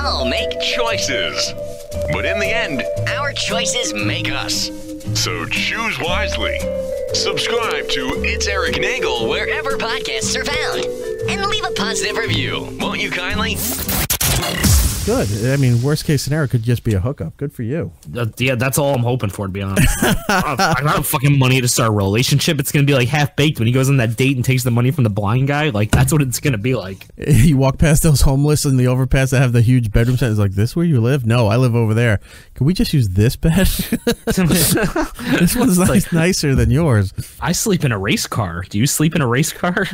all make choices. But in the end, our choices make us. So choose wisely. Subscribe to It's Erik Nagel wherever podcasts are found. And leave a positive review, won't you kindly? Good. I mean, worst case scenario could just be a hookup. Good for you. Yeah, that's all I'm hoping for, to be honest. I don't have fucking money to start a relationship. It's going to be like half-baked when he goes on that date and takes the money from the blind guy. Like, that's what it's going to be like. You walk past those homeless in the overpass that have the huge bedroom set. It's like, this where you live? No, I live over there. Can we just use this bed? This one's nicer than yours. I sleep in a race car. Do you sleep in a race car?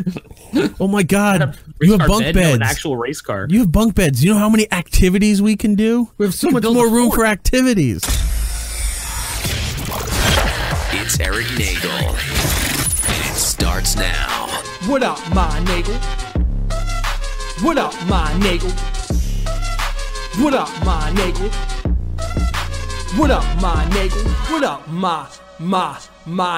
Oh, my God. You have bunk beds. No, an actual race car. You have bunk beds. You know how many activities we can do? We have so much more room for activities. It's Erik Nagel. And it starts now. What up, my Nagel? What up, my Nagel? What up, my Nagel? What up, my Nagel? What up, my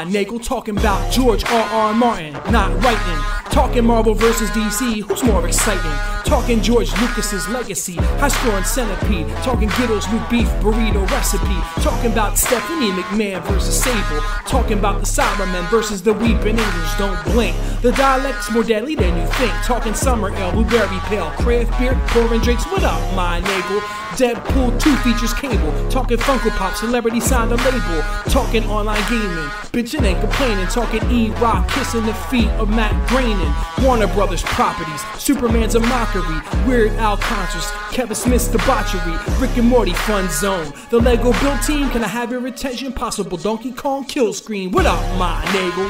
Nagel? Talking about George R.R. Martin, not writing. Talking Marvel versus DC, who's more exciting? Talking George Lucas's legacy, high-scoring centipede. Talking Gittles' new beef burrito recipe. Talking about Stephanie McMahon versus Sable. Talking about the Cybermen versus the Weeping Angels. Don't blink, the dialect's more deadly than you think. Talking Summer Ale, Blueberry Pale, craft beer, pouring drinks. What up, my Nagel? Deadpool 2 features Cable. Talking Funko Pop, celebrity signed a label. Talking online gaming, bitching and complaining. Talking E-Rock, kissing the feet of Matt Groening. Warner Brothers properties, Superman's a mockery. Weird Al concerts, Kevin Smith's debauchery. Rick and Morty fun zone. The Lego build team, can I have your attention? Possible Donkey Kong kill screen. What up, my Nagel?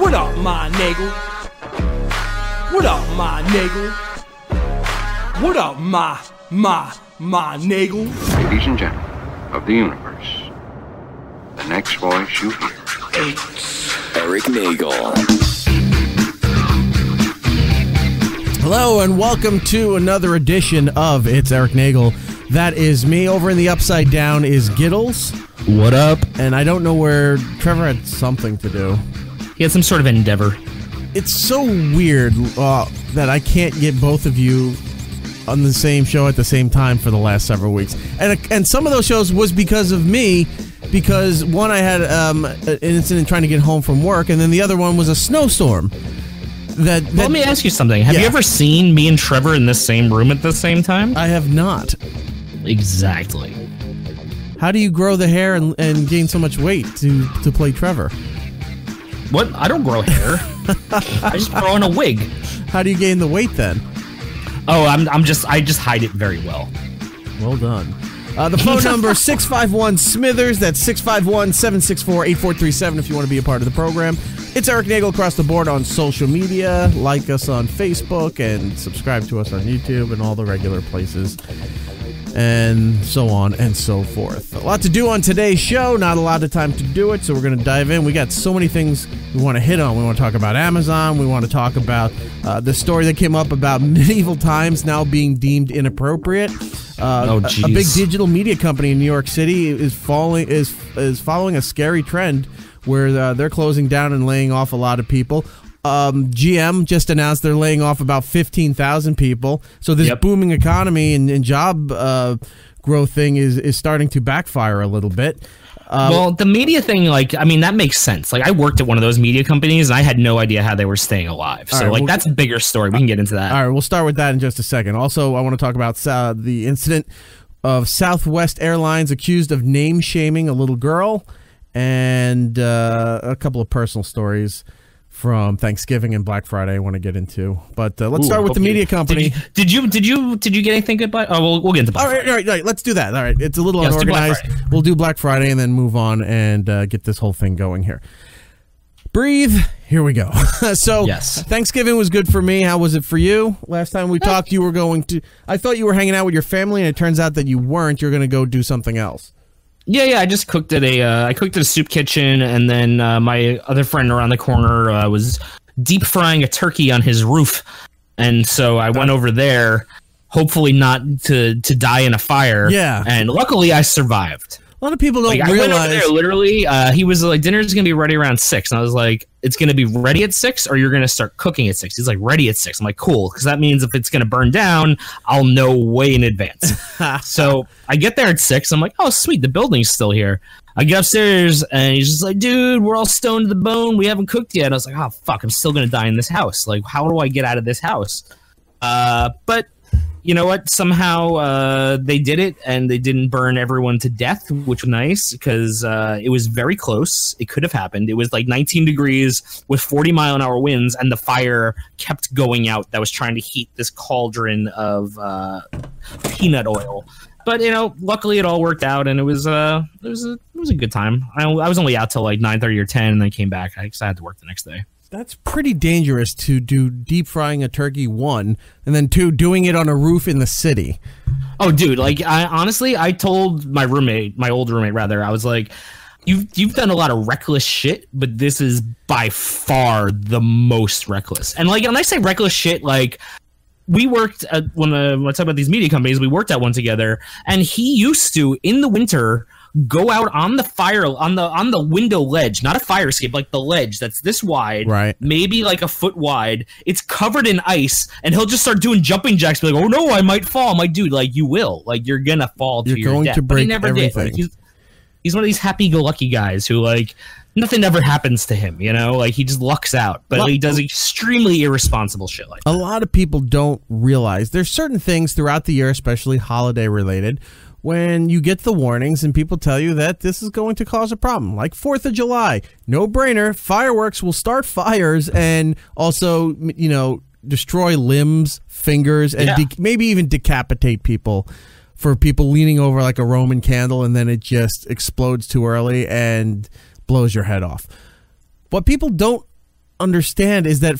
What up, my Nagel? What up, my Nagel? What up, my Nagel? Ladies and gentlemen of the universe, the next voice you hear. It's Erik Nagel. Hello and welcome to another edition of It's Erik Nagel. That is me. Over in the Upside Down is Gittles. What up? And I don't know where Trevor had something to do. He had some sort of endeavor. It's so weird that I can't get both of you on the same show at the same time for the last several weeks. And some of those shows was because of me, because one, I had an incident trying to get home from work, and then the other one was a snowstorm. Let me ask you something. Have you ever seen me and Trevor in the same room at the same time? I have not. Exactly. How do you grow the hair and gain so much weight to play Trevor? What? I don't grow hair. I just throw in a wig. How do you gain the weight then? Oh, I just hide it very well. Well done. The phone number is 651-SMITHERS. That's 651-764-8437 if you want to be a part of the program. It's Erik Nagel across the board on social media. Like us on Facebook and subscribe to us on YouTube and all the regular places. And so on and so forth. A lot to do on today's show. Not a lot of time to do it, so we're going to dive in. We got so many things we want to hit on. We want to talk about Amazon. We want to talk about the story that came up about medieval times now being deemed inappropriate. A big digital media company in New York City is following a scary trend where they're closing down and laying off a lot of people. GM just announced they're laying off about 15,000 people. So this booming economy and job growth thing is starting to backfire a little bit. Well, the media thing, that makes sense. I worked at one of those media companies, and I had no idea how they were staying alive. So, that's a bigger story. We can get into that. All right, we'll start with that in just a second. Also, I want to talk about the incident of Southwest Airlines accused of name-shaming a little girl, and a couple of personal stories from Thanksgiving and Black Friday I want to get into. But let's start with the media company. Did you get anything good? Oh, we'll get into Black Friday. All right, let's do that. All right, it's a little unorganized. We'll do Black Friday and then move on and get this whole thing going here. Breathe. Here we go. So Thanksgiving was good for me. How was it for you? Last time we talked, you were going to... I thought you were hanging out with your family, and it turns out that you weren't. You're going to go do something else. Yeah. I just cooked at a soup kitchen, and then my other friend around the corner was deep frying a turkey on his roof, and so I went over there, hopefully not to die in a fire. Yeah. And luckily I survived. A lot of people don't I went over realize. there, literally, he was like, dinner's going to be ready around 6. And I was like, it's going to be ready at 6 or you're going to start cooking at 6? He's like, ready at 6. I'm like, cool. Because that means if it's going to burn down, I'll know way in advance. So I get there at 6. I'm like, oh, sweet. The building's still here. I get upstairs and he's just like, dude, we're all stoned to the bone. We haven't cooked yet. And I was like, oh, fuck. I'm still going to die in this house. Like, how do I get out of this house? But you know what? Somehow they did it, and they didn't burn everyone to death, which was nice because it was very close. It could have happened. It was like 19 degrees with 40-mile-an-hour winds, and the fire kept going out that was trying to heat this cauldron of peanut oil. But you know, luckily it all worked out, and it was a good time. I was only out till like 9:30 or 10, and then came back. I had to work the next day. That's pretty dangerous to do deep frying a turkey, 1, and then 2, doing it on a roof in the city. Oh, dude, like I told my old roommate rather, I was like, you've done a lot of reckless shit, but this is by far the most reckless. And like when I say reckless shit, like we worked at when I talk about these media companies, we worked at one together, and he used to in the winter go out on the fire on the window ledge, not a fire escape, like the ledge that's this wide, right? Maybe like a foot wide. It's covered in ice, and he'll just start doing jumping jacks. Be like, "Oh no, I might fall." I'm like, dude, like you will, like you're gonna fall to your death. You're going to break but he never everything. did. Like, he's one of these happy-go-lucky guys who like nothing ever happens to him. You know, like he just lucks out, but he does extremely irresponsible shit like that. A lot of people don't realize there's certain things throughout the year, especially holiday related, when you get the warnings and people tell you that this is going to cause a problem, like 4th of July, no brainer, fireworks will start fires and also, you know, destroy limbs, fingers, and maybe even decapitate people for people leaning over like a Roman candle and then it just explodes too early and blows your head off. What people don't understand is that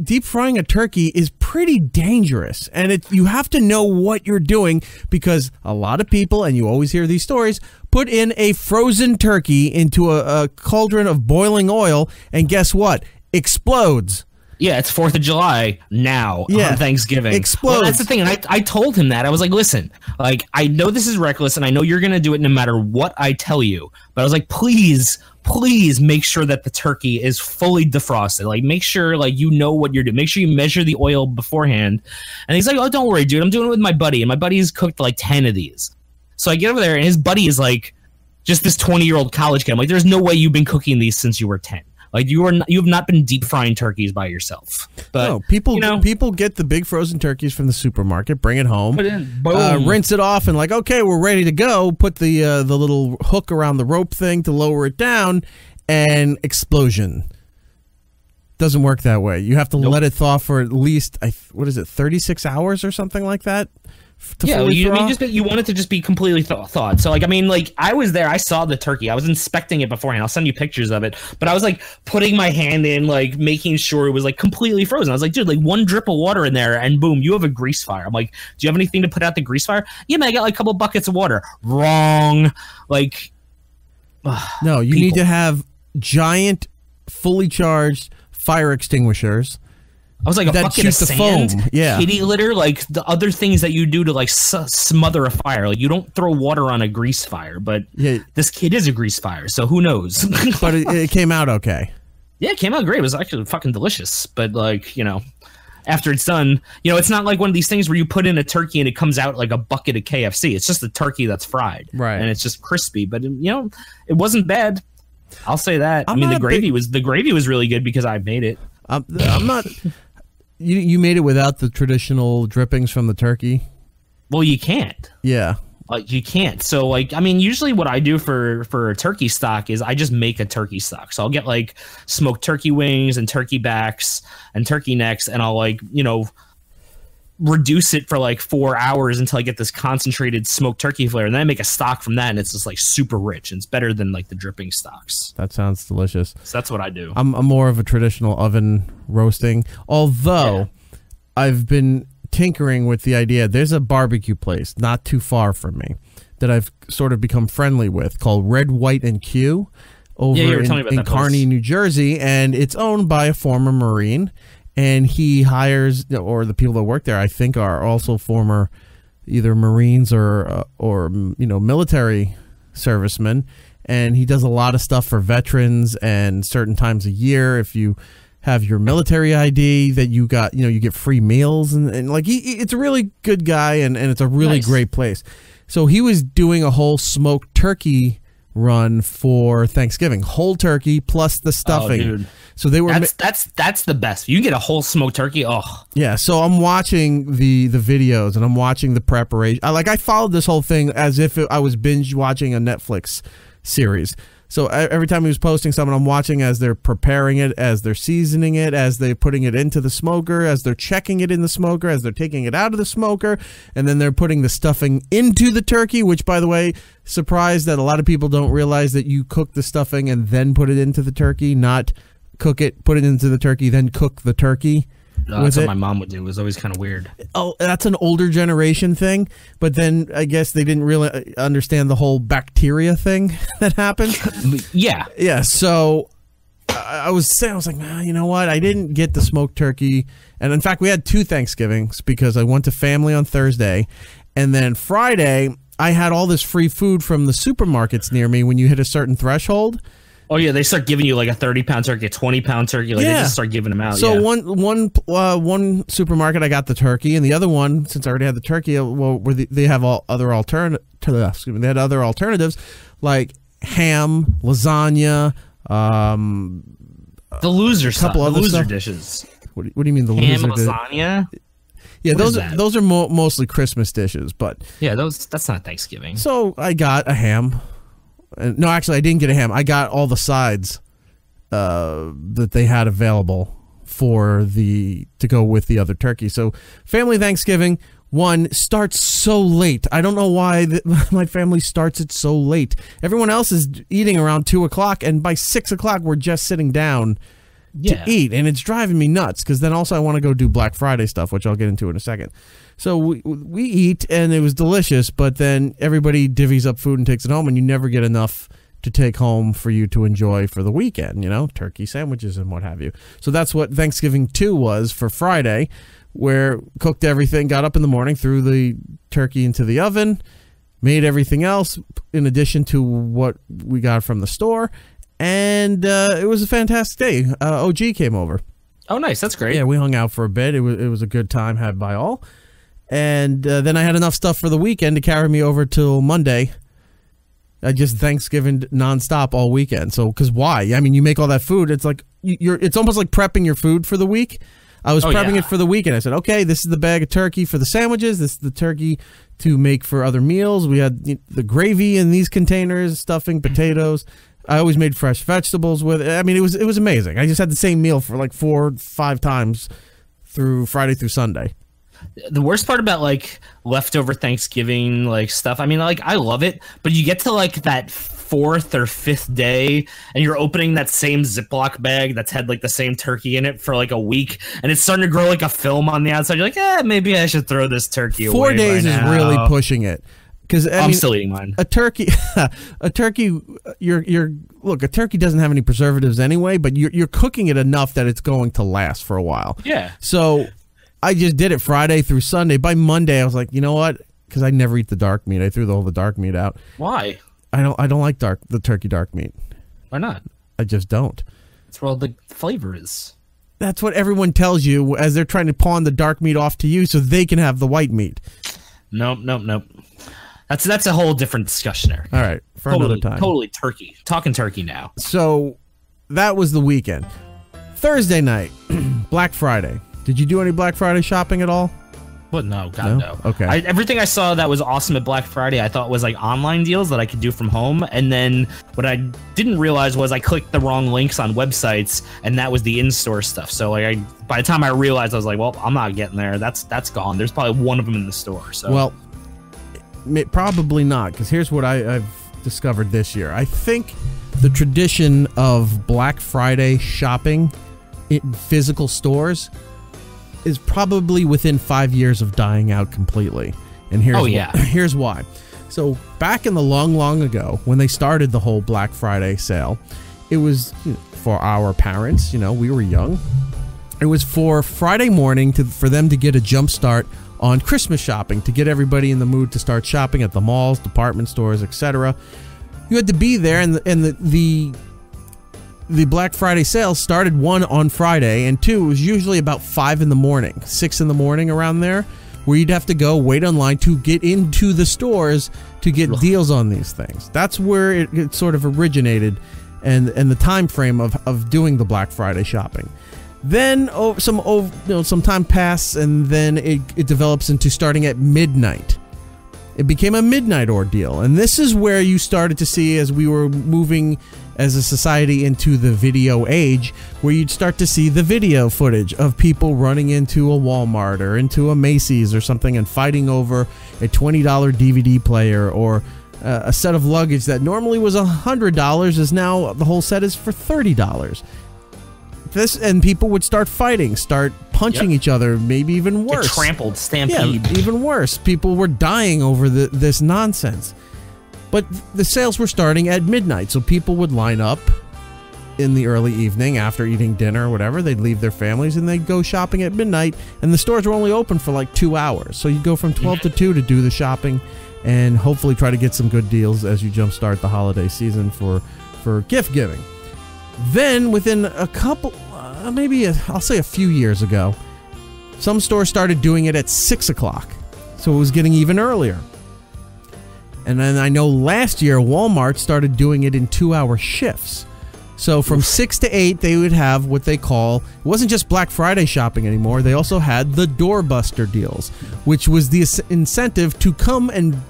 deep frying a turkey is pretty dangerous, and you have to know what you're doing because a lot of people, and you always hear these stories, put in a frozen turkey into a cauldron of boiling oil, and guess what? Explodes. Yeah, it's 4th of July now on Thanksgiving. Explodes. Well, that's the thing, and I told him that. I was like, listen, like I know this is reckless, and I know you're going to do it no matter what I tell you, but I was like, please make sure that the turkey is fully defrosted. Like, make sure, like, you know what you're doing. Make sure you measure the oil beforehand. And he's like, oh, don't worry, dude. I'm doing it with my buddy. And my buddy's cooked, like, 10 of these. So I get over there, and his buddy is, like, just this 20-year-old college kid. I'm like, there's no way you've been cooking these since you were 10. Like, you have not been deep frying turkeys by yourself. But no, people get the big frozen turkeys from the supermarket, bring it home, put it in, boom. Rinse it off, and like, okay, we're ready to go. Put the little hook around the rope thing to lower it down, and explosion. Doesn't work that way. You have to let it thaw for at least 36 hours or something like that. Yeah, you want it to just be completely thawed. So, like, I mean, like, I was there. I saw the turkey. I was inspecting it beforehand. I'll send you pictures of it. But I was, like, putting my hand in, like, making sure it was, like, completely frozen. I was like, dude, like, one drip of water in there, and boom, you have a grease fire. I'm like, do you have anything to put out the grease fire? Yeah, man, I got, like, a couple buckets of water. Wrong. Like, no, you need to have giant, fully charged fire extinguishers. I was like, a bucket of sand, foam. Yeah. Kitty litter, like the other things that you do to like smother a fire. Like, you don't throw water on a grease fire, but this kid is a grease fire, so who knows? But it came out okay. Yeah, it came out great. It was actually fucking delicious. But like, you know, after it's done, you know, it's not like one of these things where you put in a turkey and it comes out like a bucket of KFC. It's just a turkey that's fried, right? And it's just crispy. But you know, it wasn't bad. I'll say that. I mean, the gravy was really good because I made it. I'm not. You made it without the traditional drippings from the turkey? Well, you can't. Yeah. Like, you can't. So, like, I mean, usually what I do for a turkey stock is I just make a turkey stock. So I'll get, like, smoked turkey wings and turkey backs and turkey necks, and I'll, like, you know, reduce it for, like, 4 hours until I get this concentrated smoked turkey flavor. And then I make a stock from that, and it's just, like, super rich. And it's better than, like, the dripping stocks. That sounds delicious. So that's what I do. I'm more of a traditional oven roasting, although I've been tinkering with the idea. There's a barbecue place not too far from me that I've sort of become friendly with called Red, White, and Q over in Kearney, New Jersey, and it's owned by a former Marine. And he hires, or the people that work there, I think, are also former either Marines or you know, military serviceman, and he does a lot of stuff for veterans and certain times a year. If you have your military ID, that you got, you get free meals, and like it's a really good guy, and it's a really great place. So he was doing a whole smoked turkey run for Thanksgiving, whole turkey plus the stuffing. Oh, dude. So they were that's the best. You get a whole smoked turkey. Oh yeah. So I'm watching the videos, and I'm watching the preparation. I followed this whole thing as if I was binge watching a Netflix series. So every time he was posting something, I'm watching as they're preparing it, as they're seasoning it, as they're putting it into the smoker, as they're checking it in the smoker, as they're taking it out of the smoker, and then they're putting the stuffing into the turkey, which, by the way, surprised that a lot of people don't realize that you cook the stuffing and then put it into the turkey, not cook it, put it into the turkey, then cook the turkey. No, that's what my mom would do. It was always kind of weird. Oh, that's an older generation thing. But then I guess they didn't really understand the whole bacteria thing that happened. Yeah. Yeah. So I was like, man, you know what? I didn't get the smoked turkey. And in fact, we had 2 Thanksgivings because I went to family on Thursday. And then Friday, I had all this free food from the supermarkets near me when you hit a certain threshold. Oh yeah, they start giving you like a 30-pound turkey, a 20-pound turkey. Like they just start giving them out. So one supermarket I got the turkey, and the other one, since I already had the turkey, they have other alternatives like ham, lasagna, the loser stuff, the loser stuff. Dishes. What do you mean the ham, loser lasagna? Yeah, those are mostly Christmas dishes, but yeah, that's not Thanksgiving. So I got a ham. No, actually, I didn't get a ham. I got all the sides that they had available to go with the other turkey. So family Thanksgiving starts so late. I don't know why my family starts it so late. Everyone else is eating around 2:00, and by 6:00 we're just sitting down to eat, and it's driving me nuts because then also I want to go do Black Friday stuff, which I'll get into in a second. So we eat, and it was delicious, but then everybody divvies up food and takes it home, and you never get enough to take home for you to enjoy for the weekend, turkey sandwiches and what have you. So that's what Thanksgiving 2 was for Friday, where cooked everything, got up in the morning, threw the turkey into the oven, made everything else in addition to what we got from the store, and it was a fantastic day. OG came over. Oh, nice. That's great. Yeah, we hung out for a bit. It was a good time had by all. And then I had enough stuff for the weekend to carry me over till Monday. I just Thanksgiving nonstop all weekend. So, because why? I mean, you make all that food. It's like it's almost like prepping your food for the week. I was prepping it for the weekend. I said, okay, this is the bag of turkey for the sandwiches. This is the turkey to make for other meals. We had the gravy in these containers, stuffing, potatoes. I always made fresh vegetables with it. I mean, it was amazing. I just had the same meal for like 4 or 5 times through Friday through Sunday. The worst part about like leftover Thanksgiving like stuff, I mean, like I love it, but you get to like that 4th or 5th day and you're opening that same Ziploc bag that's had like the same turkey in it for like a week, and it's starting to grow like a film on the outside. You're like, maybe I should throw this turkey away. 4 days is really pushing it. Because I'm still eating mine. A turkey. A turkey doesn't have any preservatives anyway, but you're cooking it enough that it's going to last for a while. Yeah. So I just did it Friday through Sunday. By Monday, I was like, you know what? Because I never eat the dark meat. I threw the dark meat out. Why? I don't like the turkey dark meat. Why not? I just don't. That's where all the flavor is. That's what everyone tells you as they're trying to pawn the dark meat off to you so they can have the white meat. Nope. That's a whole different discussion, Eric. All right, for another time. Totally turkey. Talking turkey now. So that was the weekend. Thursday night, Black Friday. Did you do any Black Friday shopping at all? But no. Okay. Everything I saw that was awesome at Black Friday, I thought was like online deals that I could do from home. And then what I didn't realize was I clicked the wrong links on websites, and that was the in-store stuff. So like by the time I realized, I was like, well, I'm not getting there. That's gone. There's probably one of them in the store. So well, probably not, because here's what I've discovered this year. I think the tradition of Black Friday shopping in physical stores is probably within 5 years of dying out completely. And here's why. So back in the long ago, when they started the whole Black Friday sale, it was for our parents. We were young. It was for Friday morning for them to get a jump start on Christmas shopping, to get everybody in the mood to start shopping at the malls, department stores, etc. You had to be there, and the Black Friday sales started, 1, on Friday, and 2, it was usually about 5 in the morning, 6 in the morning, around there, where you'd have to go wait online to get into the stores to get deals on these things. That's where it sort of originated, and the time frame of doing the Black Friday shopping. Then some time passed, and then it develops into starting at midnight. It became a midnight ordeal, and this is where you started to see, as we were moving as a society into the video age, where you'd start to see the video footage of people running into a Walmart or into a Macy's or something and fighting over a $20 DVD player, or a set of luggage that normally was $100 is now, the whole set is for $30. And people would start fighting, start punching each other, maybe even worse. Get trampled, stampede. Yeah, even worse. People were dying over this nonsense. But the sales were starting at midnight, so people would line up in the early evening after eating dinner or whatever. They'd leave their families and they'd go shopping at midnight, and the stores were only open for like 2 hours. So you'd go from 12 to 2 to do the shopping and hopefully try to get some good deals as you jumpstart the holiday season for gift giving. Then within a couple, I'll say a few years ago, some stores started doing it at 6 o'clock. So it was getting even earlier. And then I know last year Walmart started doing it in 2-hour shifts. So from 6 to 8, they would have what they call, it wasn't just Black Friday shopping anymore, they also had the doorbuster deals, which was the incentive to come and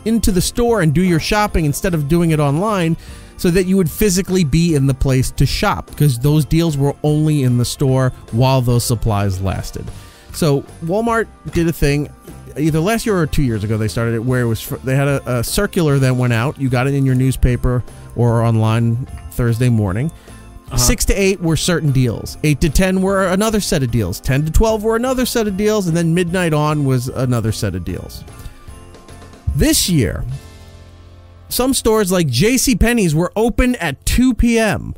into the store and do your shopping instead of doing it online, so that you would physically be in the place to shop, because those deals were only in the store while those supplies lasted. So Walmart did a thing, either last year or 2 years ago they started it, where it was they had a circular that went out. You got it in your newspaper or online Thursday morning. 6 to 8 were certain deals. 8 to 10 were another set of deals. 10 to 12 were another set of deals, and then midnight on was another set of deals. This year, some stores like JCPenney's were open at 2 p.m.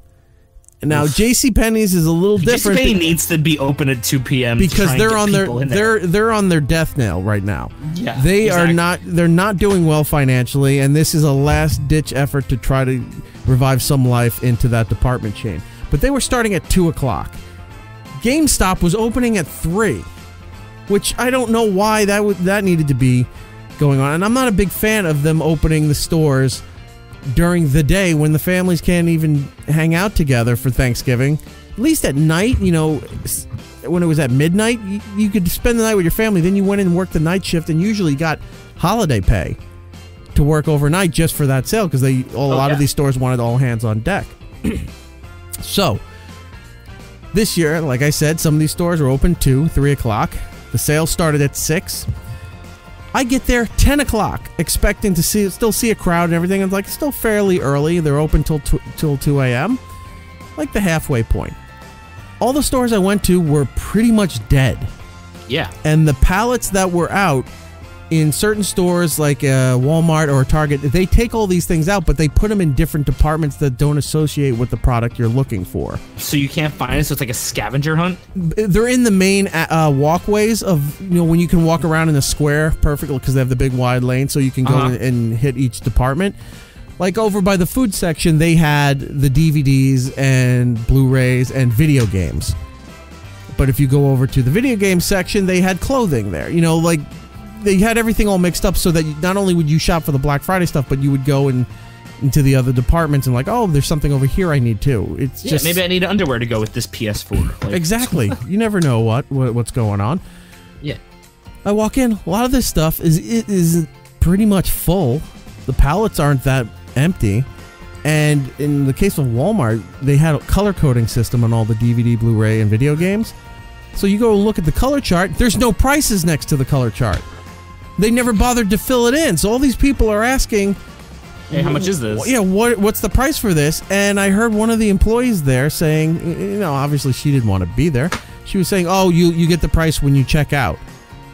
Now, JCPenney's is a little different. JCPenney needs to be open at 2 p.m. because they're on their death knell right now. Yeah, they're not doing well financially, and this is a last ditch effort to try to revive some life into that department chain. But they were starting at 2 o'clock. GameStop was opening at 3, which I don't know why that needed to be going on. And I'm not a big fan of them opening the stores during the day when the families can't even hang out together for Thanksgiving. At least at night, when it was at midnight, you could spend the night with your family. Then you went in and worked the night shift, and usually got holiday pay to work overnight just for that sale, because a lot of these stores wanted all hands on deck. So this year, like I said, some of these stores were open 2, 3 o'clock. The sale started at 6. I get there 10 o'clock, expecting to still see a crowd and everything. It's like, it's still fairly early. They're open till 2 a.m., like the halfway point. All the stores I went to were pretty much dead. Yeah. And the pallets that were out in certain stores like Walmart or Target, they take all these things out, but they put them in different departments that don't associate with the product you're looking for. So you can't find it, so it's like a scavenger hunt? They're in the main walkways of, when you can walk around in a square perfectly, because they have the big wide lane, so you can go and hit each department. Like over by the food section, they had the DVDs and Blu-rays and video games. But if you go over to the video game section, they had clothing there. They had everything all mixed up, so that not only would you shop for the Black Friday stuff, but you would go into the other departments and like, oh, there's something over here I need too. It's just maybe I need underwear to go with this PS4. Exactly. You never know what's going on. Yeah. I walk in, a lot of this stuff is pretty much full. The pallets aren't that empty. And in the case of Walmart, they had a color coding system on all the DVD, Blu-ray, and video games. So you go look at the color chart, there's no prices next to the color chart. They never bothered to fill it in. So all these people are asking, hey, how much is this? Yeah, what's the price for this? And I heard one of the employees there saying, obviously she didn't want to be there. She was saying, oh, you get the price when you check out.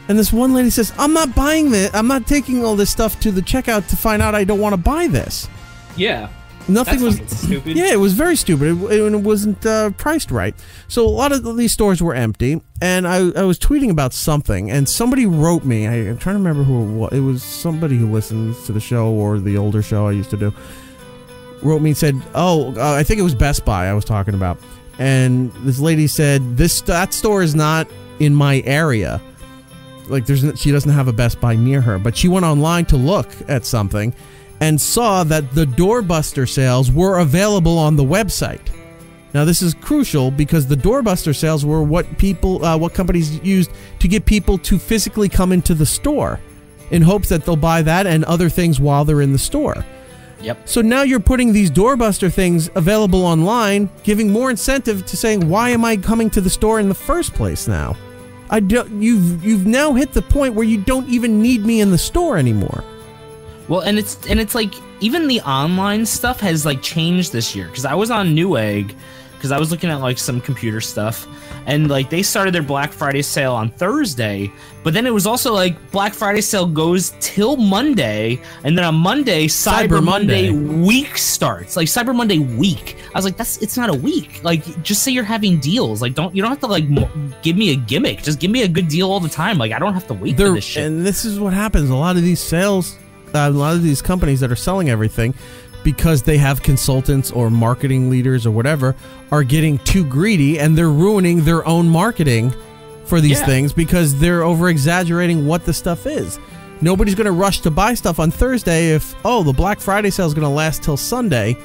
And this one lady says, I'm not buying this. I'm not taking all this stuff to the checkout to find out I don't want to buy this. Yeah. Nothing That's was stupid. Yeah, it was very stupid. It wasn't priced right. So a lot of these stores were empty, and I was tweeting about something, and somebody wrote me. I'm trying to remember who it was. It was somebody who listens to the show or the older show I used to do. wrote me and said, I think it was Best Buy I was talking about. And this lady said, that store is not in my area. Like, she doesn't have a Best Buy near her. But she went online to look at something and saw that the doorbuster sales were available on the website. Now, this is crucial because the doorbuster sales were what companies used to get people to physically come into the store in hopes that they'll buy that and other things while they're in the store. Yep. So now you're putting these doorbuster things available online, giving more incentive to saying, why am I coming to the store in the first place now? You've now hit the point where you don't even need me in the store anymore. Well, and it's like even the online stuff has like changed this year, because I was on Newegg because I was looking at like some computer stuff, and like they started their Black Friday sale on Thursday, but then it was also like Black Friday sale goes till Monday, and then on Monday Cyber Monday week starts. Like Cyber Monday week. I was like, it's not a week. Like, just say you're having deals. Like, you don't have to like give me a gimmick. Just give me a good deal all the time. Like, I don't have to wait for this shit. And this is what happens. A lot of these sales, a lot of these companies that are selling everything, because they have consultants or marketing leaders or whatever, are getting too greedy, and they're ruining their own marketing for these things because they're over-exaggerating what the stuff is. Nobody's going to rush to buy stuff on Thursday if, the Black Friday sale is going to last till Sunday,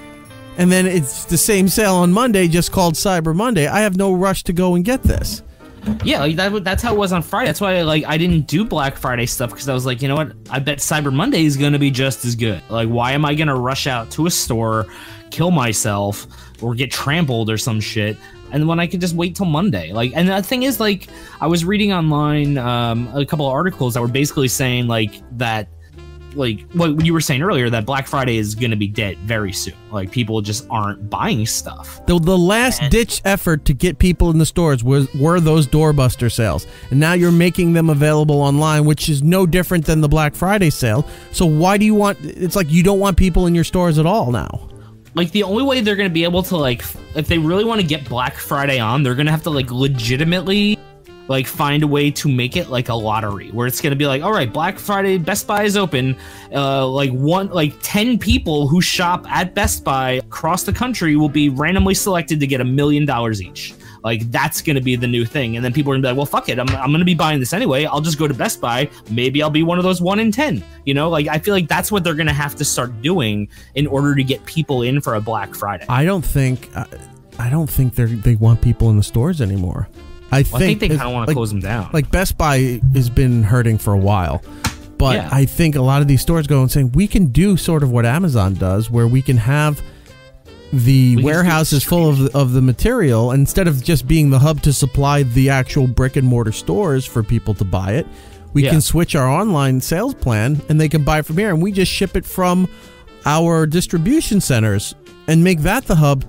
and then it's the same sale on Monday just called Cyber Monday. I have no rush to go and get this. Yeah, like that's how it was on Friday. That's why I didn't do Black Friday stuff, because I was like, you know what? I bet Cyber Monday is going to be just as good. Like, why am I going to rush out to a store, kill myself, or get trampled or some shit, and when I could just wait till Monday? Like, and the thing is, like, I was reading online a couple of articles that were basically saying like that, like what you were saying earlier, that Black Friday is going to be dead very soon. Like, people just aren't buying stuff. The last ditch effort to get people in the stores were those doorbuster sales, and now you're making them available online, which is no different than the Black Friday sale. So why do you want? It's like you don't want people in your stores at all now. Like, the only way they're going to be able to, like, if they really want to get Black Friday on, they're going to have to like legitimately like find a way to make it like a lottery, where it's going to be like, all right, Black Friday, Best Buy is open. 10 people who shop at Best Buy across the country will be randomly selected to get $1 million each. Like, that's going to be the new thing. And then people are going to be like, well, fuck it. I'm going to be buying this anyway. I'll just go to Best Buy. Maybe I'll be one of those 1 in 10, you know? Like, I feel like that's what they're going to have to start doing in order to get people in for a Black Friday. I don't think they want people in the stores anymore. I think they kind of want to close them down. Like, Best Buy has been hurting for a while, but Yeah. I think a lot of these stores go and say, we can do sort of what Amazon does, where we can have the warehouses full of the material, instead of just being the hub to supply the actual brick and mortar stores for people to buy it. We can switch our online sales plan, and they can buy from here, and we just ship it from our distribution centers and make that the hub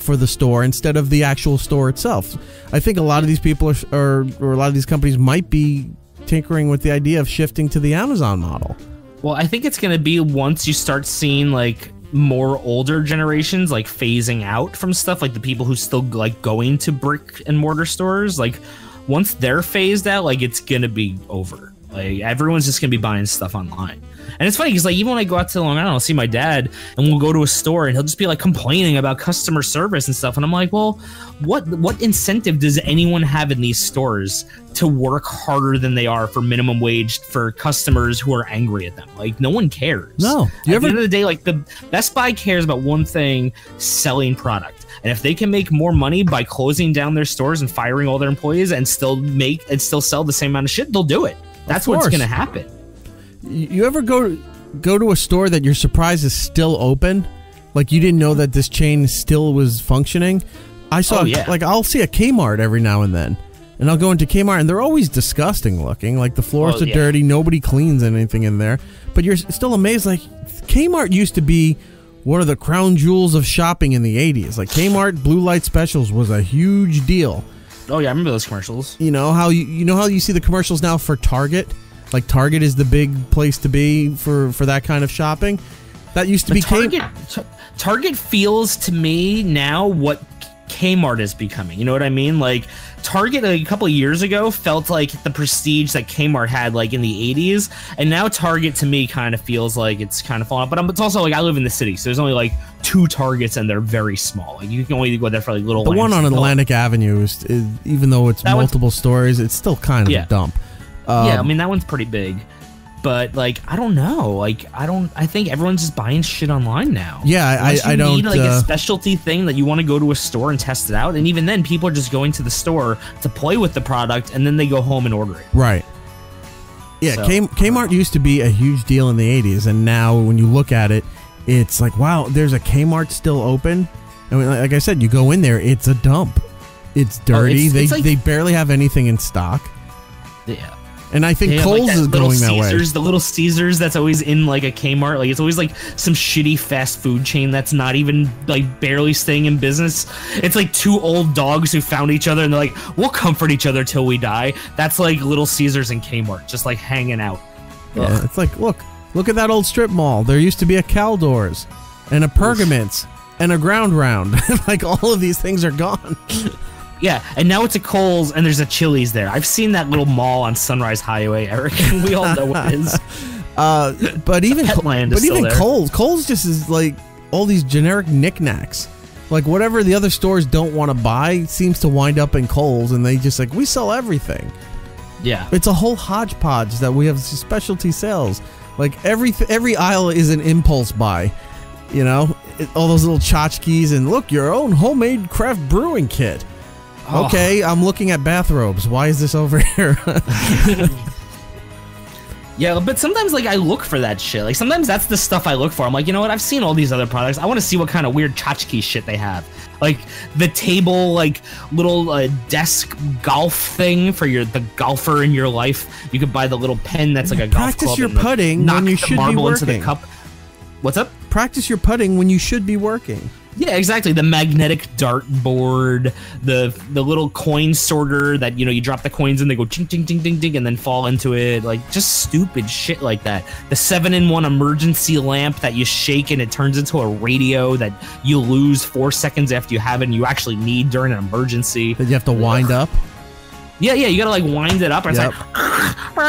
for the store instead of the actual store itself. I think a lot of these people or a lot of these companies might be tinkering with the idea of shifting to the Amazon model. Well, I think it's going to be once you start seeing like more older generations like phasing out from stuff, like the people who still like going to brick and mortar stores, like once they're phased out, like it's going to be over. Like, everyone's just going to be buying stuff online. And it's funny because, like, even when I go out to Long Island, I'll see my dad, and we'll go to a store, and he'll just be, like, complaining about customer service and stuff. And I'm like, well, what incentive does anyone have in these stores to work harder than they are for minimum wage for customers who are angry at them? Like, no one cares. No. At the end of the day, like, the Best Buy cares about one thing: selling product. And if they can make more money by closing down their stores and firing all their employees and still sell the same amount of shit, they'll do it. That's what's going to happen. You ever go to a store that you're surprised is still open? Like, you didn't know that this chain still was functioning? I saw, like, I'll see a Kmart every now and then, and I'll go into Kmart, and they're always disgusting looking. Like, the floors are dirty, nobody cleans anything in there. But you're still amazed, like, Kmart used to be one of the crown jewels of shopping in the 80s. Like, Kmart Blue Light Specials was a huge deal. Oh yeah, I remember those commercials. You know how you see the commercials now for Target? Like, Target is the big place to be for that kind of shopping. That used to be Target feels to me now what Kmart is becoming. You know what I mean? Like Target a couple of years ago felt like the prestige that Kmart had like in the 80s, and now Target to me kind of feels like it's kind of fallen off. But it's also like I live in the city, so there's only like 2 Targets and they're very small. Like you can only go there for like little. The one on Atlantic Avenue is even though it's multiple stories, it's still kind of a dump. Yeah, I mean that one's pretty big. But like I don't know, like I think everyone's just buying shit online now. Yeah, I don't need like a specialty thing that you want to go to a store and test it out, and even then people are just going to the store to play with the product and then they go home and order it. Right. Yeah, So, Kmart used to be a huge deal in the 80s, and now when you look at it, it's like, wow, there's a Kmart still open. I mean, like I said, you go in there, it's a dump. It's dirty. They barely have anything in stock. Yeah. And I think Kohl's like is going that way. The little Caesars that's always in like a Kmart. Like it's always like some shitty fast food chain that's not even like barely staying in business. It's like 2 old dogs who found each other and they're like, we'll comfort each other till we die. That's like Little Caesars and Kmart just like hanging out. Yeah, it's like, look at that old strip mall. There used to be a Caldors and a Pergaments and a Ground Round. Like all of these things are gone. Yeah, and now it's a Kohl's and there's a Chili's there. I've seen that little mall on Sunrise Highway, Eric. We all know what it is. But even there. Kohl's just is like all these generic knickknacks. Like whatever the other stores don't want to buy seems to wind up in Kohl's, and they just like, we sell everything. Yeah. It's a whole hodgepodge that we have specialty sales. Like every aisle is an impulse buy. You know, all those little tchotchkes and look, your own homemade craft brewing kit. Okay, I'm looking at bathrobes. Why is this over here? Yeah, but sometimes like I look for that shit. Like sometimes that's the stuff I look for. I'm like, you know what? I've seen all these other products. I want to see what kind of weird tchotchke shit they have. Like the table, like little desk golf thing for the golfer in your life. You could buy the little pen that's like a golf club. Practice your putting when you should be working. Into the cup. What's up? Practice your putting when you should be working. Yeah, exactly. The magnetic dartboard, the little coin sorter that, you know, you drop the coins in, they go ching, ching, ching, ding, ding, and then fall into it. Like, just stupid shit like that. The 7-in-1 emergency lamp that you shake and it turns into a radio that you lose 4 seconds after you have it and you actually need during an emergency. That you have to wind up? Yeah, you gotta like wind it up. And yep. It's like...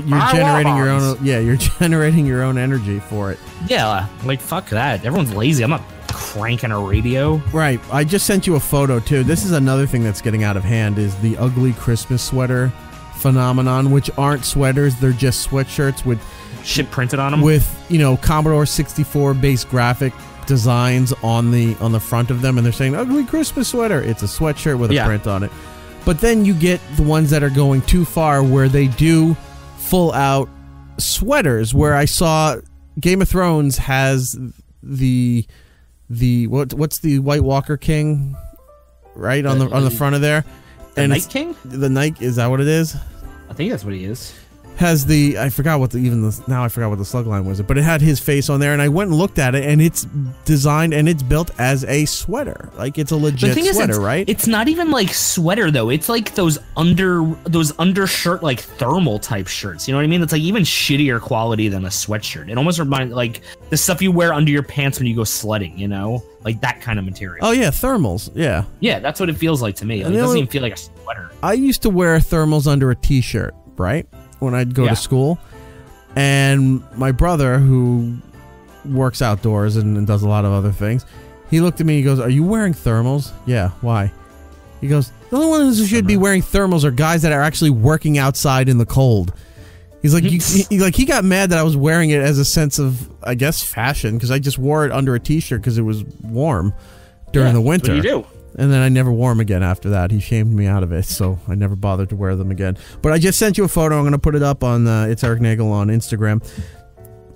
you're generating your own. Yeah, you're generating your own energy for it. Yeah, like fuck that. Everyone's lazy. I'm not cranking a radio. Right. I just sent you a photo too. This is another thing that's getting out of hand is the ugly Christmas sweater phenomenon, which aren't sweaters. They're just sweatshirts with shit printed on them. With, you know, Commodore 64 base graphic designs on the front of them, and they're saying ugly Christmas sweater. It's a sweatshirt with a print on it. But then you get the ones that are going too far where they do full out sweaters, where I saw Game of Thrones has the what's the White Walker King right on the front of there. The Night King? The Night, is that what it is? I think that's what he is. Has the I forgot what the slug line was, but it had his face on there, and I went and looked at it, and it's designed and it's built as a sweater, like it's a legit sweater, right? It's not even like sweater though. It's like those undershirt like thermal type shirts. You know what I mean? It's like even shittier quality than a sweatshirt. It almost reminds like the stuff you wear under your pants when you go sledding. You know, like that kind of material. Oh yeah, thermals. Yeah. Yeah, that's what it feels like to me. Like, it doesn't even feel like a sweater. I used to wear thermals under a t-shirt, right? When I'd go to school, and my brother, who works outdoors and does a lot of other things, he looked at me, he goes, "Are you wearing thermals?" "Yeah, why?" He goes, "The only ones who should be wearing thermals are guys that are actually working outside in the cold." He's like, he got mad that I was wearing it as a sense of, I guess, fashion, because I just wore it under a t-shirt because it was warm during the winter. What do you do? And then I never wore them again after that. He shamed me out of it, so I never bothered to wear them again. But I just sent you a photo. I'm going to put it up on It's Erik Nagel on Instagram.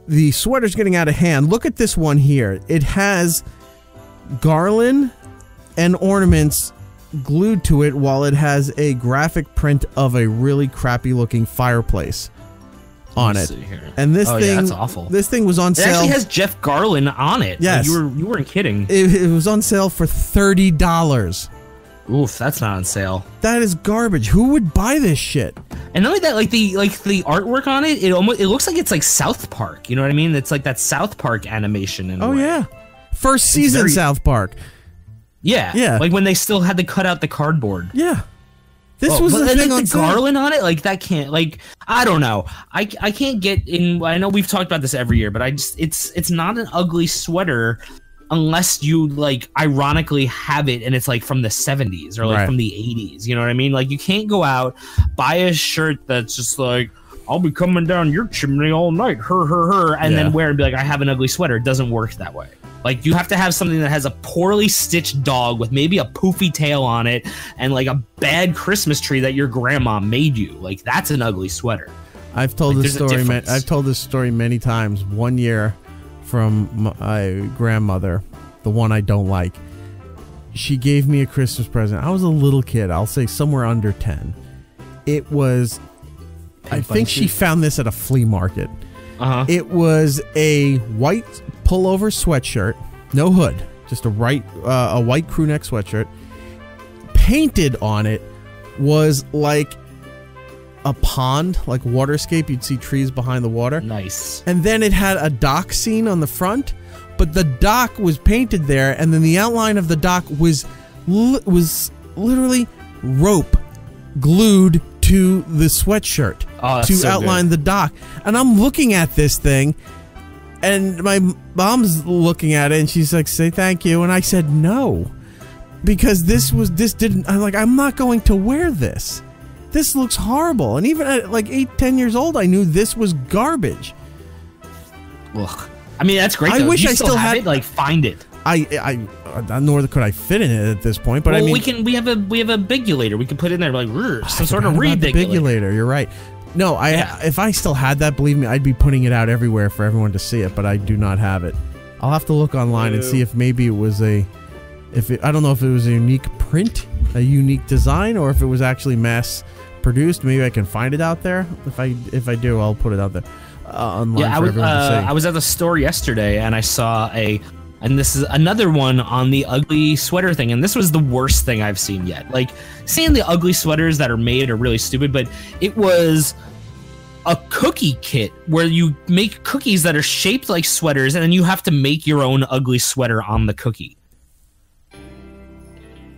The sweater's getting out of hand. Look at this one here. It has garland and ornaments glued to it while it has a graphic print of a really crappy looking fireplace on it. And this thing, that's awful. This thing was on sale. It actually has Jeff Garlin on it. Yes. Like, you weren't kidding. It was on sale for $30. Oof, that's not on sale. That is garbage. Who would buy this shit? And not only that, like the artwork on it, it looks like it's like South Park. You know what I mean? It's like that South Park animation. Yeah. First season South Park. Yeah. Like when they still had to cut out the cardboard. Yeah. This was the thing on the garland on it. Like that can't. Like I don't know. I can't get in. I know we've talked about this every year, but it's not an ugly sweater unless you like ironically have it and it's like from the 70s or like from the 80s. You know what I mean? Like you can't go out, buy a shirt that's just like, I'll be coming down your chimney all night, her, and then wear and be like, I have an ugly sweater. It doesn't work that way. Like, you have to have something that has a poorly stitched dog with maybe a poofy tail on it and, like, a bad Christmas tree that your grandma made you. Like, that's an ugly sweater. I've told this story. I've told this story many times. One year from my grandmother, the one I don't like, she gave me a Christmas present. I was a little kid. I'll say somewhere under 10. It was... I think she found this at a flea market. It was a white pullover sweatshirt, no hood, just a white crew neck sweatshirt. Painted on it was like a pond, like waterscape. You'd see trees behind the water. Nice. And then it had a dock scene on the front, but the dock was painted there, and then the outline of the dock was literally rope glued to the sweatshirt to outline the dock. And I'm looking at this thing, and my mom's looking at it, and she's like, say thank you. And I said no, because I'm not going to wear this. This looks horrible. And even at like 8-10 years old, I knew this was garbage. Ugh. I mean, that's great. I wish I still had it. Like, find it. Nor could I fit in it at this point, but I mean, we have a bigulator. We can put in there like some sort of re-bigulator. You're right. No, if I still had that, believe me, I'd be putting it out everywhere for everyone to see it. But I do not have it. I'll have to look online and see if maybe it was I don't know if it was a unique print, a unique design, or if it was actually mass produced. Maybe I can find it out there. If I do, I'll put it out there online for everyone to see. I was at the store yesterday and I saw and this is another one on the ugly sweater thing, and this was the worst thing I've seen yet. Like, seeing the ugly sweaters that are made are really stupid, but it was a cookie kit where you make cookies that are shaped like sweaters, and then you have to make your own ugly sweater on the cookie.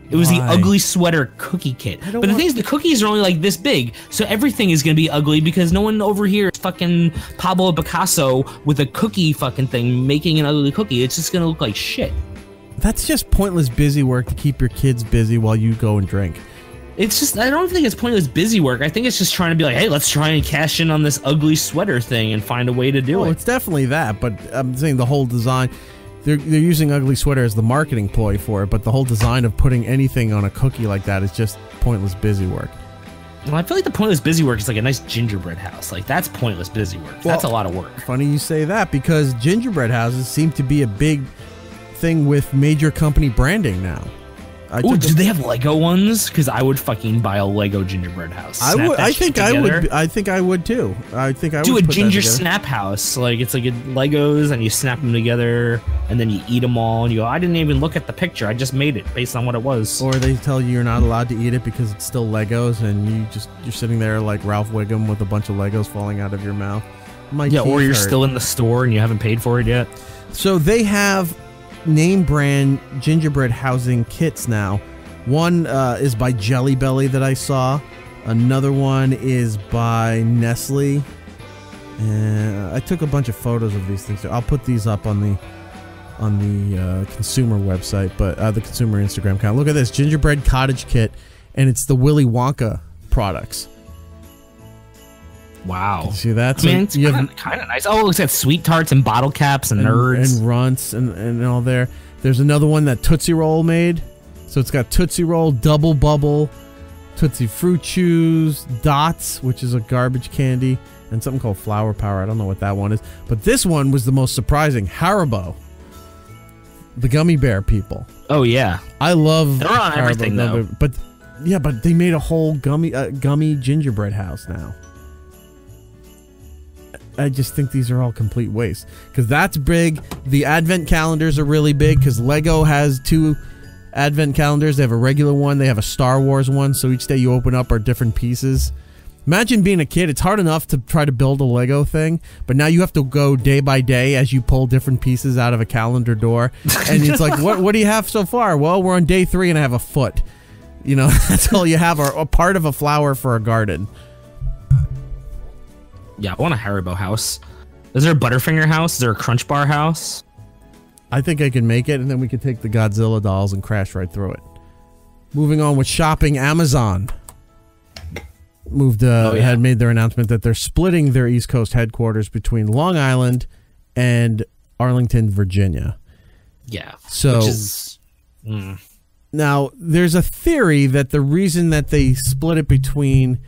It was the ugly sweater cookie kit. But the thing is, the cookies are only like this big, so everything is going to be ugly because no one over here is fucking Pablo Picasso with a cookie fucking thing making an ugly cookie. It's just going to look like shit. That's just pointless busy work to keep your kids busy while you go and drink. It's just, I don't think it's pointless busy work. I think it's just trying to be like, hey, let's try and cash in on this ugly sweater thing and find a way to do it. It's definitely that, but I'm saying the whole design... They're using ugly sweater as the marketing ploy for it, but the whole design of putting anything on a cookie like that is just pointless busy work. Well, I feel like the pointless busy work is like a nice gingerbread house. Like, that's pointless busy work. That's a lot of work. Funny you say that, because gingerbread houses seem to be a big thing with major company branding now. Do they have Lego ones? Because I would fucking buy a Lego gingerbread house. I think I would too. I think I would do a ginger snap house. Like, it's like Legos, and you snap them together, and then you eat them all, and you go, I didn't even look at the picture. I just made it based on what it was. Or they tell you you're not allowed to eat it because it's still Legos, and you're sitting there like Ralph Wiggum with a bunch of Legos falling out of your mouth. Or you're still in the store and you haven't paid for it yet. So they have name brand gingerbread housing kits now. One is by Jelly Belly that I saw. Another one is by Nestle. I took a bunch of photos of these things. I'll put these up on the consumer website, but the consumer Instagram account. Look at this gingerbread cottage kit, and it's the Willy Wonka products. Wow. See that? I mean, it's kind of nice. Oh, it's got sweet tarts and bottle caps and nerds. And runts and all there. There's another one that Tootsie Roll made. So it's got Tootsie Roll, Double Bubble, Tootsie Fruit Chews, Dots, which is a garbage candy, and something called Flower Power. I don't know what that one is. But this one was the most surprising. Haribo. The gummy bear people. Oh, yeah. I love They're on Haribo, everything, though. But they made a whole gummy gingerbread house now. I just think these are all complete waste, because that's big. The advent calendars are really big, because Lego has 2 advent calendars. They have a regular one, they have a Star Wars one, so each day you open up are different pieces. Imagine being a kid. It's hard enough to try to build a Lego thing, but now you have to go day by day as you pull different pieces out of a calendar door. And it's like, what do you have so far? Well, we're on day 3 and I have a foot. You know, that's all you have, or a part of a flower for a garden. Yeah, I want a Haribo house. Is there a Butterfinger house? Is there a Crunch Bar house? I think I can make it, and then we could take the Godzilla dolls and crash right through it. Moving on with shopping, Amazon had made their announcement that they're splitting their East Coast headquarters between Long Island and Arlington, Virginia. Yeah. So which is, now there's a theory that the reason that they split it between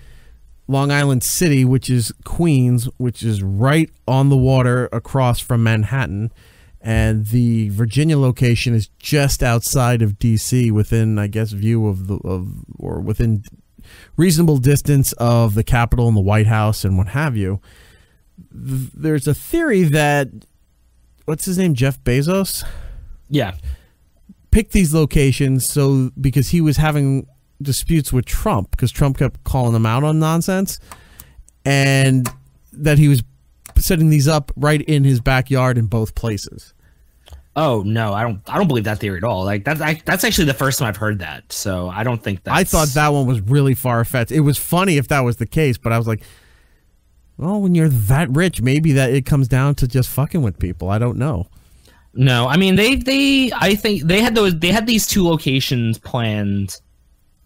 Long Island City, which is Queens, which is right on the water across from Manhattan, and the Virginia location is just outside of D.C. within, I guess, view or within reasonable distance of the Capitol and the White House and what have you. There's a theory that, what's his name, Jeff Bezos? Yeah. Picked these locations because he was having disputes with Trump, because Trump kept calling him out on nonsense, and that he was setting these up right in his backyard in both places. Oh no, I don't believe that theory at all. Like that's actually the first time I've heard that. So I don't think that. I thought that one was really far-fetched. It was funny if that was the case, but I was like, well, when you're that rich, maybe that it comes down to just fucking with people. I don't know. No, I mean I think they had these 2 locations planned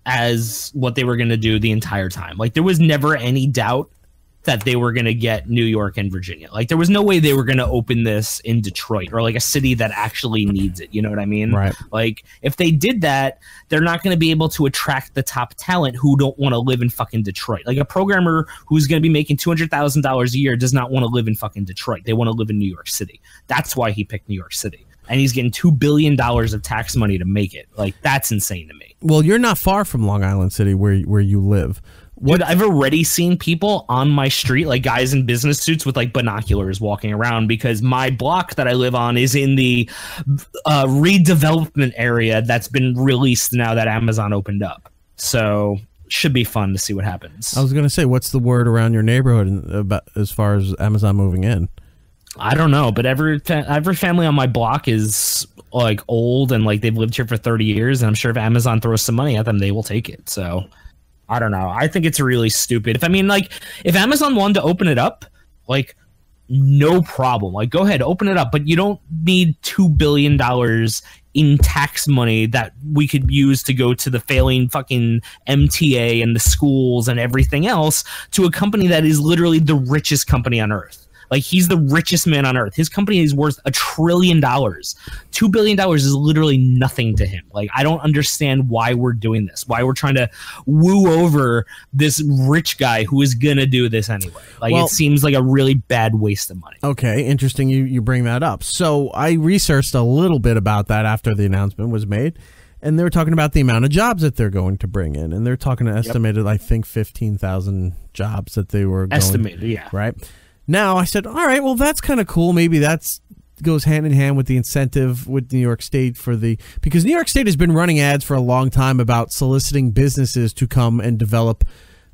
as what they were going to do the entire time. Like there was never any doubt that they were going to get New York and Virginia. Like there was no way they were going to open this in Detroit or like a city that actually needs it. You know what I mean? Right. Like if they did that, they're not going to be able to attract the top talent who don't want to live in fucking Detroit. Like a programmer who's going to be making $200,000 a year does not want to live in fucking Detroit. They want to live in New York City. That's why he picked New York City. And he's getting $2 billion of tax money to make it. Like that's insane to me. Well, you're not far from Long Island City where you live. Dude, I've already seen people on my street, like guys in business suits with like binoculars walking around, because my block that I live on is in the redevelopment area that's been released now that Amazon opened up. So should be fun to see what happens. I was going to say, what's the word around your neighborhood about as far as Amazon moving in? I don't know, but every family on my block is like old and like they've lived here for 30 years. And I'm sure if Amazon throws some money at them, they will take it. So I don't know. I think it's really stupid. If Amazon wanted to open it up, like no problem. Like go ahead, open it up. But you don't need $2 billion in tax money that we could use to go to the failing fucking MTA and the schools and everything else to a company that is literally the richest company on earth. Like he's the richest man on earth. His company is worth $1 trillion. $2 billion is literally nothing to him. Like I don't understand why we're doing this. Why we're trying to woo over this rich guy who is gonna do this anyway. Like it seems like a really bad waste of money. Okay, interesting. You bring that up. So I researched a little bit about that after the announcement was made, and they were talking about the amount of jobs that they're going to bring in, and they're talking estimated, I think, 15,000 jobs that they were estimated. Yeah, right. Now, I said, all right, well, that's kind of cool. Maybe that's goes hand in hand with the incentive with New York State because New York State has been running ads for a long time about soliciting businesses to come and develop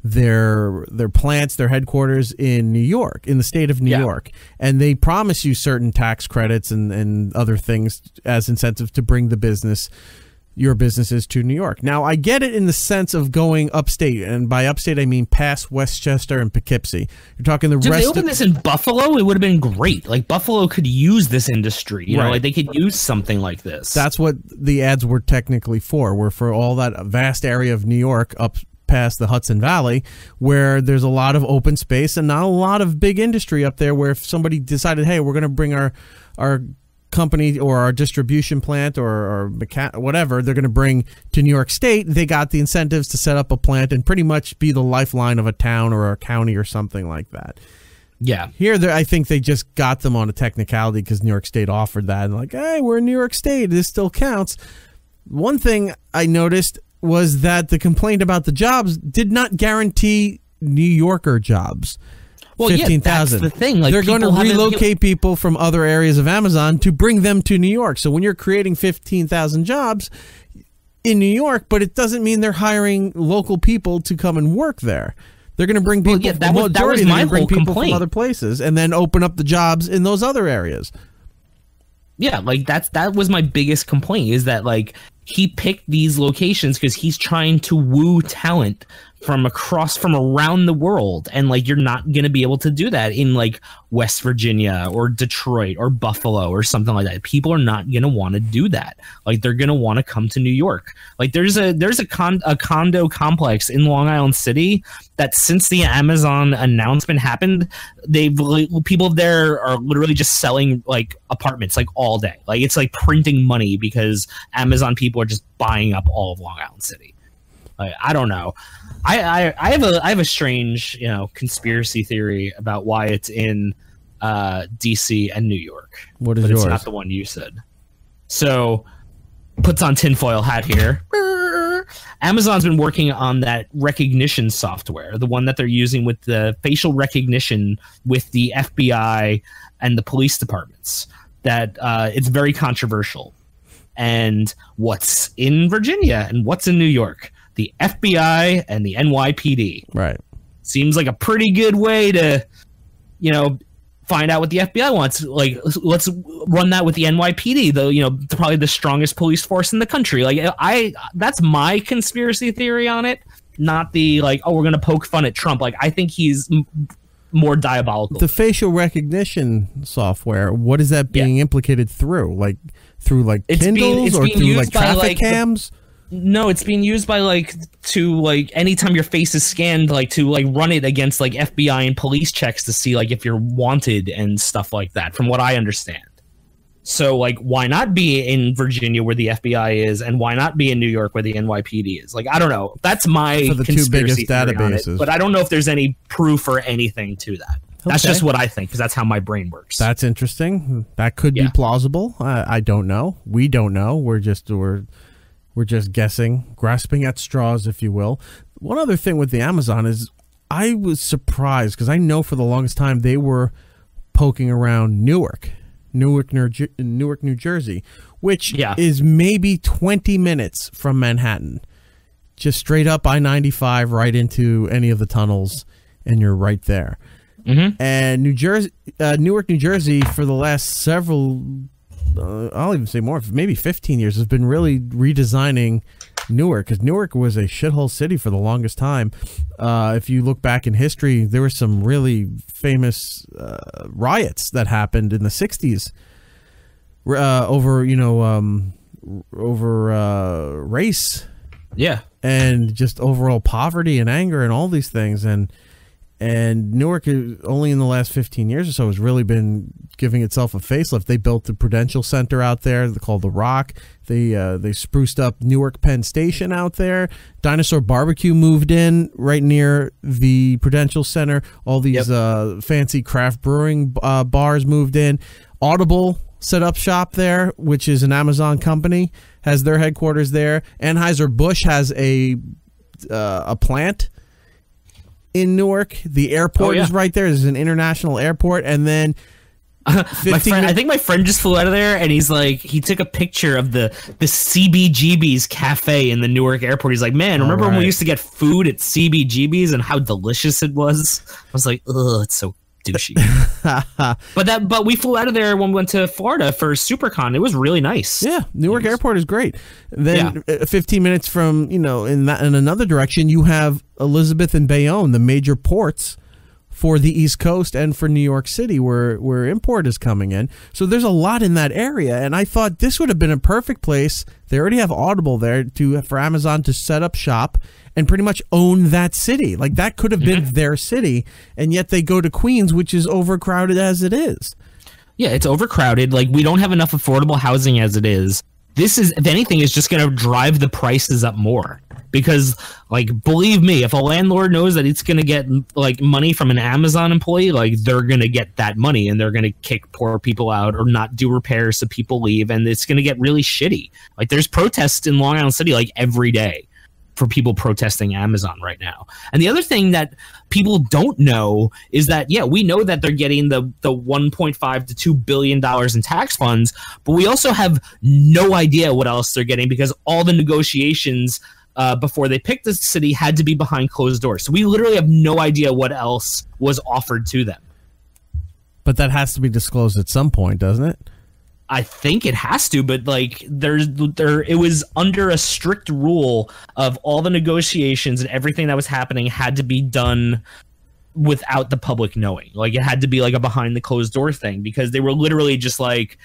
their plants, their headquarters in New York, in the state of New York. And they promise you certain tax credits and other things as incentive to bring your businesses to New York. Now, I get it in the sense of going upstate, and by upstate I mean past Westchester and Poughkeepsie. You're talking If they opened this in Buffalo, it would have been great. Like Buffalo could use this industry, you know, like they could use something like this. That's what the ads were technically for. Were for all that vast area of New York up past the Hudson Valley, where there's a lot of open space and not a lot of big industry up there. Where if somebody decided, hey, we're going to bring our company or our distribution plant or whatever they're going to bring to New York State, they got the incentives to set up a plant and pretty much be the lifeline of a town or a county or something like that. Yeah. Here, I think they just got them on a technicality because New York State offered that. And like, hey, we're in New York State. This still counts. One thing I noticed was that the complaint about the jobs did not guarantee New Yorker jobs. Well, 15,000. That's the thing. Like, they're going to relocate people from other areas of Amazon to bring them to New York. So when you're creating 15,000 jobs in New York, but it doesn't mean they're hiring local people to come and work there. They're going to bring people. Well, yeah, that was my whole complaint. From other places, and then open up the jobs in those other areas. Yeah, like that was my biggest complaint, is that like he picked these locations because he's trying to woo talent from around the world, and like you're not gonna be able to do that in like West Virginia or Detroit or Buffalo or something like that. People are not gonna want to do that. Like they're gonna want to come to New York. Like there's a condo complex in Long Island City that since the Amazon announcement happened, people there are literally just selling like apartments like all day. Like it's like printing money because Amazon people are just buying up all of Long Island City. Like, I don't know. I have a strange, conspiracy theory about why it's in DC and New York. What is but yours? It's not the one you said. So, puts on tinfoil hat here. Amazon's been working on that recognition software, the one that they're using with the facial recognition with the FBI and the police departments. That it's very controversial. And what's in Virginia and what's in New York? The FBI and the NYPD. Right. Seems like a pretty good way to, find out what the FBI wants. Like, let's run that with the NYPD, though, probably the strongest police force in the country. Like, that's my conspiracy theory on it. Not the, like, we're going to poke fun at Trump. Like, I think he's more diabolical. The facial recognition software, what is that being implicated through? Like, through, like, Kindles or through, like, traffic cams? No, it's being used by anytime your face is scanned, to run it against like FBI and police checks to see like if you're wanted and stuff like that, from what I understand. So like, why not be in Virginia where the FBI is, and why not be in New York where the NYPD is? Like, I don't know. That's my for the conspiracy two biggest databases. But I don't know if there's any proof or anything to that. That's just what I think, because that's how my brain works. That's interesting. That could be plausible. I don't know. We don't know. We're just guessing, grasping at straws, if you will. One other thing with the Amazon is I was surprised because I know for the longest time they were poking around Newark, New Jersey, which is maybe 20 minutes from Manhattan. Just straight up I-95 right into any of the tunnels, and you're right there. Mm-hmm. And Newark, New Jersey, for the last several I'll even say more, maybe 15 years, has been really redesigning Newark, because Newark was a shithole city for the longest time. If you look back in history, there were some really famous riots that happened in the 60s over race. Yeah. And just overall poverty and anger and all these things. And Newark, only in the last 15 years or so, has really been giving itself a facelift. They built the Prudential Center out there, called The Rock. They spruced up Newark Penn Station out there. Dinosaur Barbecue moved in right near the Prudential Center. All these fancy craft brewing bars moved in. Audible set up shop there, which is an Amazon company, has their headquarters there. Anheuser-Busch has a plant in Newark. The airport is right there. There's an international airport. And then I think my friend just flew out of there, and he's like, he took a picture of the CBGB's cafe in the Newark airport. He's like, man, remember when we used to get food at CBGB's and how delicious it was? I was like, ugh, it's so douchey. but we flew out of there when we went to Florida for SuperCon. It was really nice. Yeah, Newark Airport is great. Then 15 minutes from, in another direction, you have Elizabeth and Bayonne, the major ports for the East Coast and for New York City, where import is coming in. So there's a lot in that area, and I thought this would have been a perfect place. They already have Audible there for Amazon to set up shop and pretty much own that city. Like, that could have been their city, and yet they go to Queens, which is overcrowded as it is. Yeah, it's overcrowded. Like, we don't have enough affordable housing as it is. This is, if anything, is just going to drive the prices up more. Because, like, believe me, if a landlord knows that it's going to get, like, money from an Amazon employee, like, they're going to get that money, and they're going to kick poor people out or not do repairs so people leave, and it's going to get really shitty. Like, there's protests in Long Island City, like, every day for people protesting Amazon right now. And the other thing that people don't know is that, we know that they're getting the $1.5 to $2 billion in tax funds, but we also have no idea what else they're getting, because all the negotiations before they picked the city had to be behind closed doors. So we literally have no idea what else was offered to them. But that has to be disclosed at some point, doesn't it? I think it has to, but like it was under a strict rule of all the negotiations and everything that was happening had to be done without the public knowing. Like it had to be like a behind the closed door thing, because they were literally just like,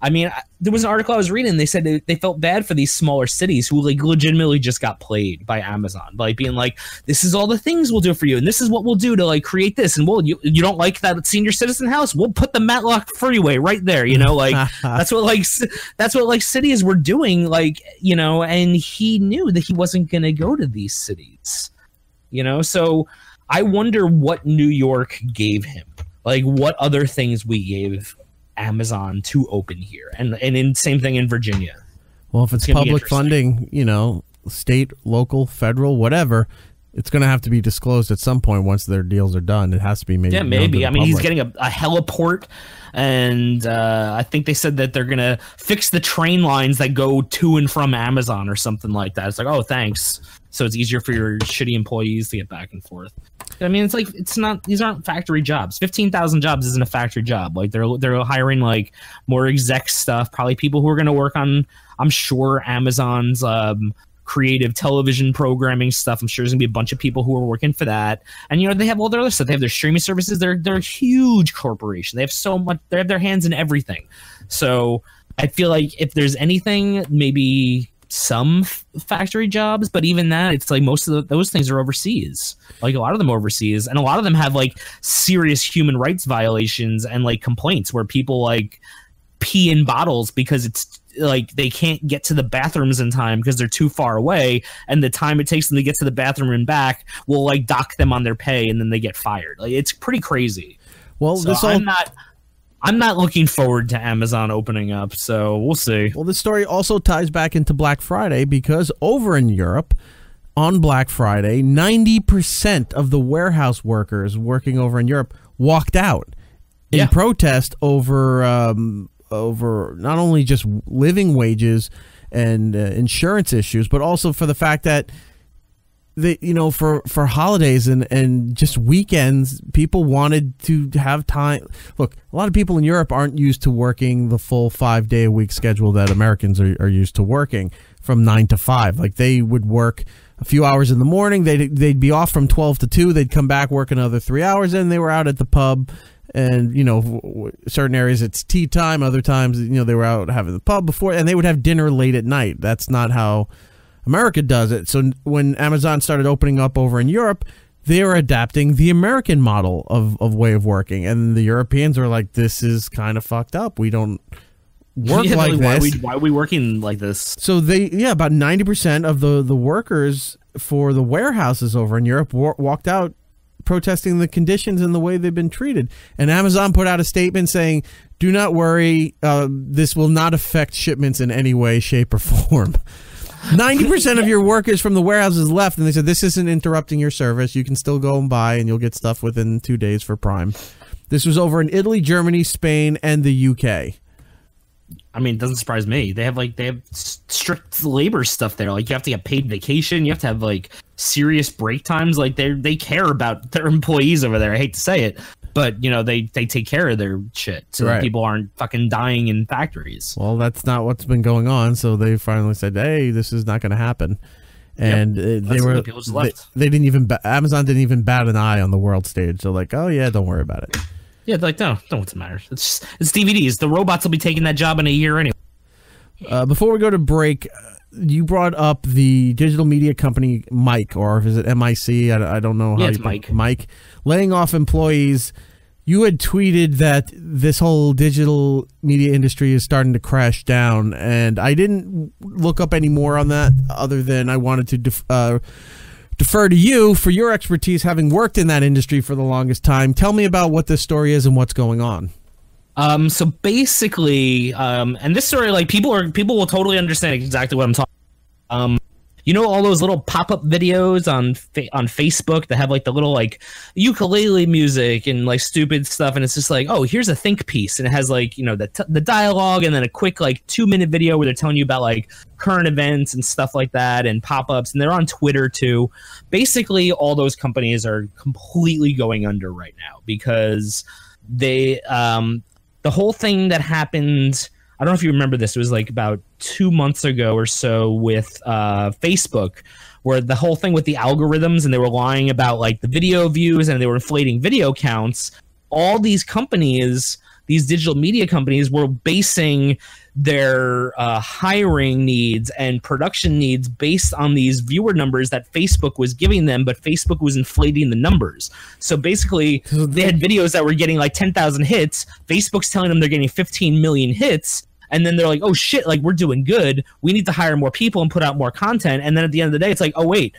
I mean, there was an article I was reading. They said they felt bad for these smaller cities who like legitimately just got played by Amazon, like being like, this is all the things we'll do for you, and this is what we'll do to like create this, and you don't like that senior citizen house, we'll put the Matlock freeway right there, you know, like that's what like cities were doing, like, you know, and he knew that he wasn't going to go to these cities, you know. So I wonder what New York gave him, like what other things we gave Amazon to open here, and in same thing in Virginia. Well, if it's public funding, you know, state, local, federal, whatever, it's going to have to be disclosed at some point once their deals are done. It has to be made. Yeah, maybe. I mean, he's getting a heliport, and I think they said that they're going to fix the train lines that go to and from Amazon or something like that. It's like, oh, thanks. So it's easier for your shitty employees to get back and forth. I mean, it's like, it's not, these aren't factory jobs. 15,000 jobs isn't a factory job. Like they're hiring like more exec stuff, probably people who are going to work on, I'm sure, Amazon's creative television programming stuff. I'm sure there's gonna be a bunch of people who are working for that. And, you know, they have all their other stuff. They have their streaming services. They're a huge corporation. They have so much, they have their hands in everything. So I feel like if there's anything, maybe some factory jobs, but even that, it's like most of those things are overseas. Like a lot of them are overseas, and a lot of them have like serious human rights violations and like complaints where people like pee in bottles because it's like they can't get to the bathrooms in time because they're too far away, and the time it takes them to get to the bathroom and back will like dock them on their pay, and then they get fired. Like it's pretty crazy. Well, so I'm not looking forward to Amazon opening up, so we'll see. Well, this story also ties back into Black Friday, because over in Europe, on Black Friday, 90% of the warehouse workers working over in Europe walked out in protest over not only just living wages and insurance issues, but also for the fact that they, you know, for holidays and just weekends, people wanted to have time. Look, a lot of people in Europe aren't used to working the full 5-day-a-week schedule that Americans are used to working from 9 to 5. Like they would work a few hours in the morning, they'd be off from 12 to 2, they'd come back, work another 3 hours, and they were out at the pub. And, you know, certain areas it's tea time, other times, you know, they were out having the pub before, and they would have dinner late at night. That's not how America does it. So when Amazon started opening up over in Europe, they are adapting the American model of way of working. And the Europeans are like, this is kind of fucked up. We don't work like this. Why are we working like this? So about 90% of the workers for the warehouses over in Europe walked out protesting the conditions and the way they've been treated. And Amazon put out a statement saying, do not worry, this will not affect shipments in any way, shape, or form. 90% of your workers from the warehouses left, and they said, this isn't interrupting your service. You can still go and buy, and you'll get stuff within 2 days for Prime. This was over in Italy, Germany, Spain, and the UK. I mean, it doesn't surprise me. They have strict labor stuff there. Like you have to get paid vacation. You have to have like serious break times. Like they care about their employees over there. I hate to say it, but you know they take care of their shit so that people aren't fucking dying in factories. Well, that's not what's been going on. So they finally said, "Hey, this is not going to happen." And they didn't even Amazon didn't even bat an eye on the world stage. So like, oh yeah, don't worry about it. Yeah, like no, what's the matter? It's DVDs. The robots will be taking that job in a year anyway. Before we go to break, you brought up the digital media company Mike, or is it MIC? I don't know. Yeah, it's Mike. Mike laying off employees. You had tweeted that this whole digital media industry is starting to crash down, and I didn't look up any more on that other than I wanted to defer to you for your expertise, having worked in that industry for the longest time. Tell me about what this story is and what's going on. So basically, and this story, like people will totally understand exactly what I'm talking about. You know all those little pop-up videos on Facebook that have like the little like ukulele music and like stupid stuff, and it's just like, oh, here's a think piece, and it has like, you know, the dialogue and then a quick like 2-minute video where they're telling you about like current events and stuff like that, and pop-ups, and they're on Twitter too. Basically, all those companies are completely going under right now because they the whole thing that happened. I don't know if you remember this. It was like about 2 months ago or so with Facebook, where the whole thing with the algorithms, and they were lying about like the video views and they were inflating video counts. All these companies, these digital media companies, were basing their hiring needs and production needs based on these viewer numbers that Facebook was giving them, but Facebook was inflating the numbers. So basically, they had videos that were getting like 10,000 hits. Facebook's telling them they're getting 15 million hits. And then they're like, oh, shit, like, we're doing good. We need to hire more people and put out more content. And then at the end of the day, it's like, oh, wait,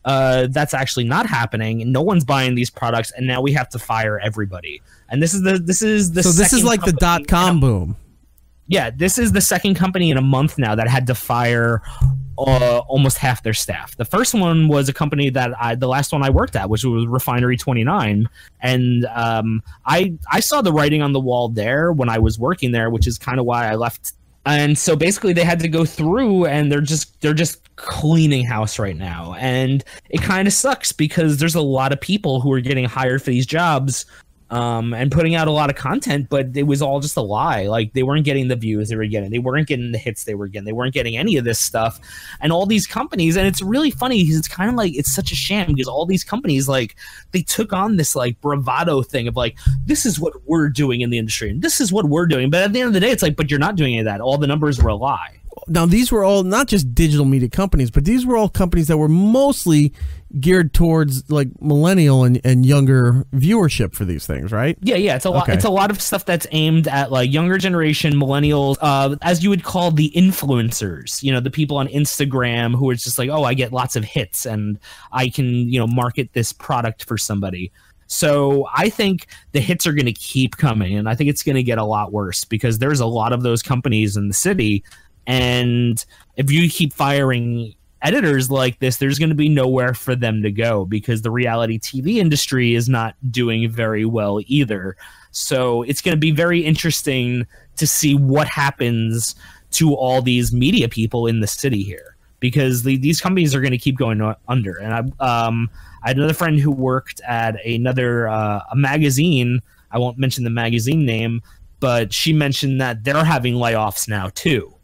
that's actually not happening. And no one's buying these products. And now we have to fire everybody. And this is the So this is like the .com boom. Yeah, this is the second company in a month now that had to fire almost half their staff. The first one was a company that the last one I worked at, which was Refinery 29, and I saw the writing on the wall there when I was working there, which is kind of why I left. And so basically, they had to go through, and they're just cleaning house right now, and it kind of sucks because there's a lot of people who are getting hired for these jobs. And putting out a lot of content, but it was all just a lie. Like, they weren't getting the views they were getting. They weren't getting the hits they were getting. They weren't getting any of this stuff. And all these companies, and it's really funny because it's kind of like, it's such a sham because all these companies, like, they took on this, like, bravado thing of, like, this is what we're doing in the industry, and this is what we're doing. But at the end of the day, it's like, but you're not doing any of that. All the numbers were a lie. Now, these were all not just digital media companies, but these were all companies that were mostly geared towards like millennial and younger viewership for these things, right? Yeah. It's a lot. It's a lot of stuff that's aimed at like younger generation millennials, as you would call the influencers. You know, the people on Instagram who are just like, oh, I get lots of hits and I can, you know, market this product for somebody. So I think the hits are going to keep coming, and I think it's going to get a lot worse because there's a lot of those companies in the city. And if you keep firing editors like this, there's going to be nowhere for them to go because the reality TV industry is not doing very well either. So it's going to be very interesting to see what happens to all these media people in the city here because these companies are going to keep going under. And I had another friend who worked at another a magazine. I won't mention the magazine name, but she mentioned that they're having layoffs now too.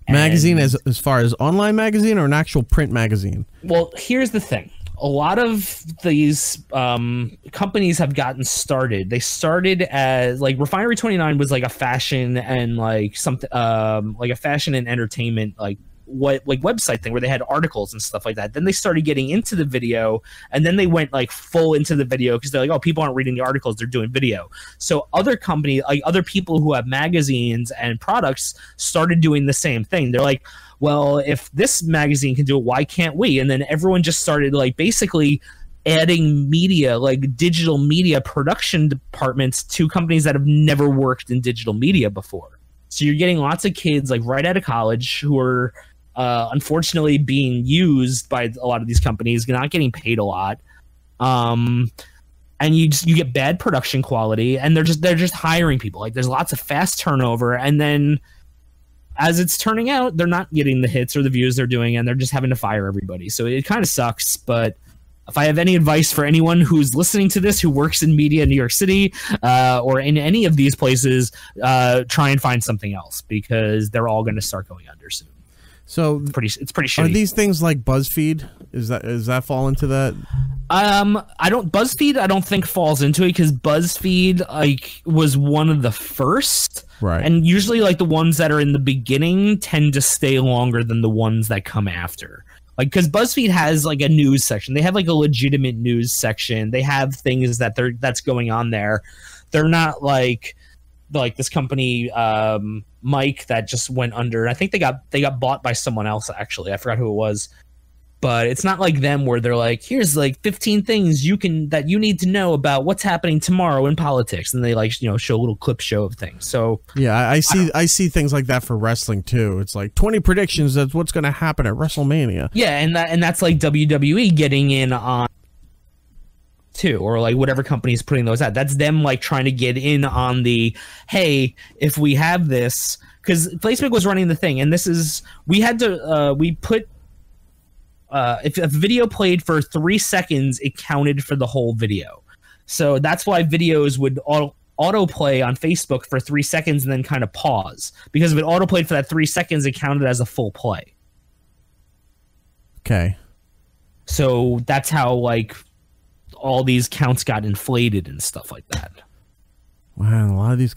Magazine as far as online magazine or an actual print magazine? Well, here's the thing. A lot of these companies have gotten started. They started as like Refinery 29 was like a fashion and like something like a fashion and entertainment like website thing where they had articles and stuff like that. Then they started getting into the video, and then they went like full into the video because they're like, oh, people aren't reading the articles, they're doing video. So other companies, like other people who have magazines and products, started doing the same thing. They're like, well, if this magazine can do it, why can't we? And then everyone just started like basically adding media, like digital media production departments to companies that have never worked in digital media before. So you're getting lots of kids like right out of college who are unfortunately being used by a lot of these companies, not getting paid a lot, and you get bad production quality, and they're just hiring people. Like there's lots of fast turnover, and then as it's turning out, they're not getting the hits or the views they're doing, and they're just having to fire everybody. So it kind of sucks. But if I have any advice for anyone who's listening to this who works in media in New York City or in any of these places, try and find something else because they're all going to start going under soon. So it's pretty shitty. Are these things like BuzzFeed? Is that fall into that? BuzzFeed I don't think falls into it because BuzzFeed like was one of the first. Right. And usually like the ones that are in the beginning tend to stay longer than the ones that come after. Like because BuzzFeed has like a news section. They have like a legitimate news section. They have things that's going on there. They're not like this company Mike that just went under. I think they got bought by someone else actually. I forgot who it was. But it's not like them where they're like, here's like 15 things that you need to know about what's happening tomorrow in politics, and they like, you know, show a little clip show of things. So yeah, I see things like that for wrestling too. It's like 20 predictions of what's going to happen at WrestleMania. Yeah, and that's like WWE getting in on too, or like whatever company is putting those out. That's them like trying to get in on the, hey, if we have this, because Facebook was running the thing, and this is, we had to we put if a video played for 3 seconds, it counted for the whole video. So that's why videos would autoplay on Facebook for 3 seconds and then kind of pause, because if it autoplayed for that 3 seconds, it counted as a full play. Okay. So that's how like all these counts got inflated and stuff like that. Wow, a lot of these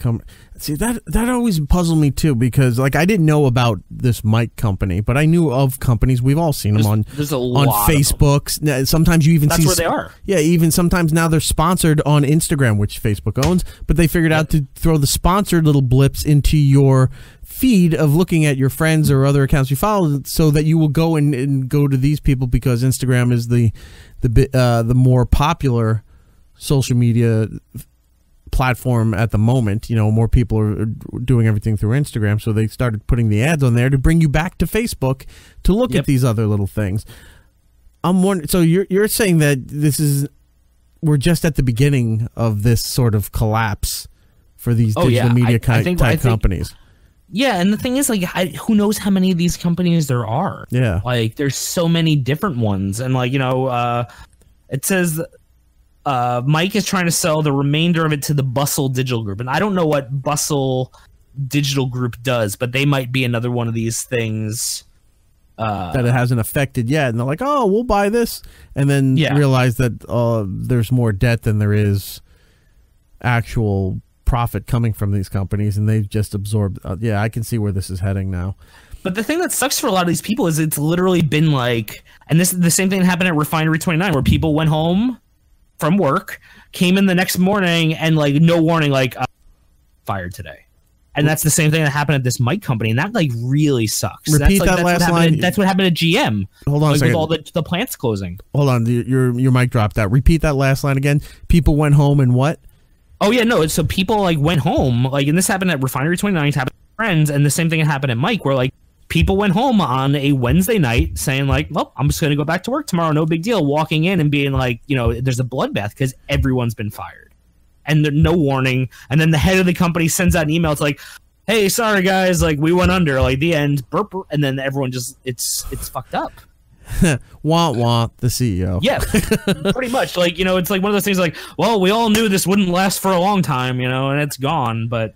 see that always puzzled me too, because like I didn't know about this mic company, but I knew of companies. We've all seen them on Facebook. Sometimes you even see where they are. Yeah, even sometimes now they're sponsored on Instagram, which Facebook owns, but they figured out to throw the sponsored little blips into your feed of looking at your friends or other accounts you follow, so that you will go and go to these people, because Instagram is the more popular social media platform at the moment. You know, more people are doing everything through Instagram, so they started putting the ads on there to bring you back to Facebook to look at these other little things. I'm wondering, so you're saying that we're just at the beginning of this sort of collapse for these digital media type companies. Yeah, and the thing is, like, who knows how many of these companies there are? Yeah, like there's so many different ones, and like, you know, it says Mike is trying to sell the remainder of it to the Bustle Digital Group, and I don't know what Bustle Digital Group does, but they might be another one of these things that it hasn't affected yet, and they're like, oh, we'll buy this, and then realize that there's more debt than there is actual profit coming from these companies, and they've just absorbed. I can see where this is heading now. But the thing that sucks for a lot of these people is it's literally been like, and this is the same thing that happened at Refinery 29, where people went home from work, came in the next morning, and like no warning, like fired today. And that's the same thing that happened at this mic company, and that like really sucks. Repeat that last line. That's what happened at GM. Hold on a second. With all the plants closing. Hold on, your mic dropped out. Repeat that last line again. People went home and what? Oh yeah, no. So people like went home, like, and this happened at Refinery 29, it happened with friends, and the same thing happened at Mike, where like people went home on a Wednesday night saying like, well, I'm just going to go back to work tomorrow, no big deal. Walking in and being like, you know, there's a bloodbath because everyone's been fired, and there's no warning. And then the head of the company sends out an email. It's like, hey, sorry guys, like we went under, like the end, burp, and then everyone just it's fucked up. wah the CEO. Yeah, pretty much. Like, you know, it's like one of those things like, well, we all knew this wouldn't last for a long time, you know, and it's gone. But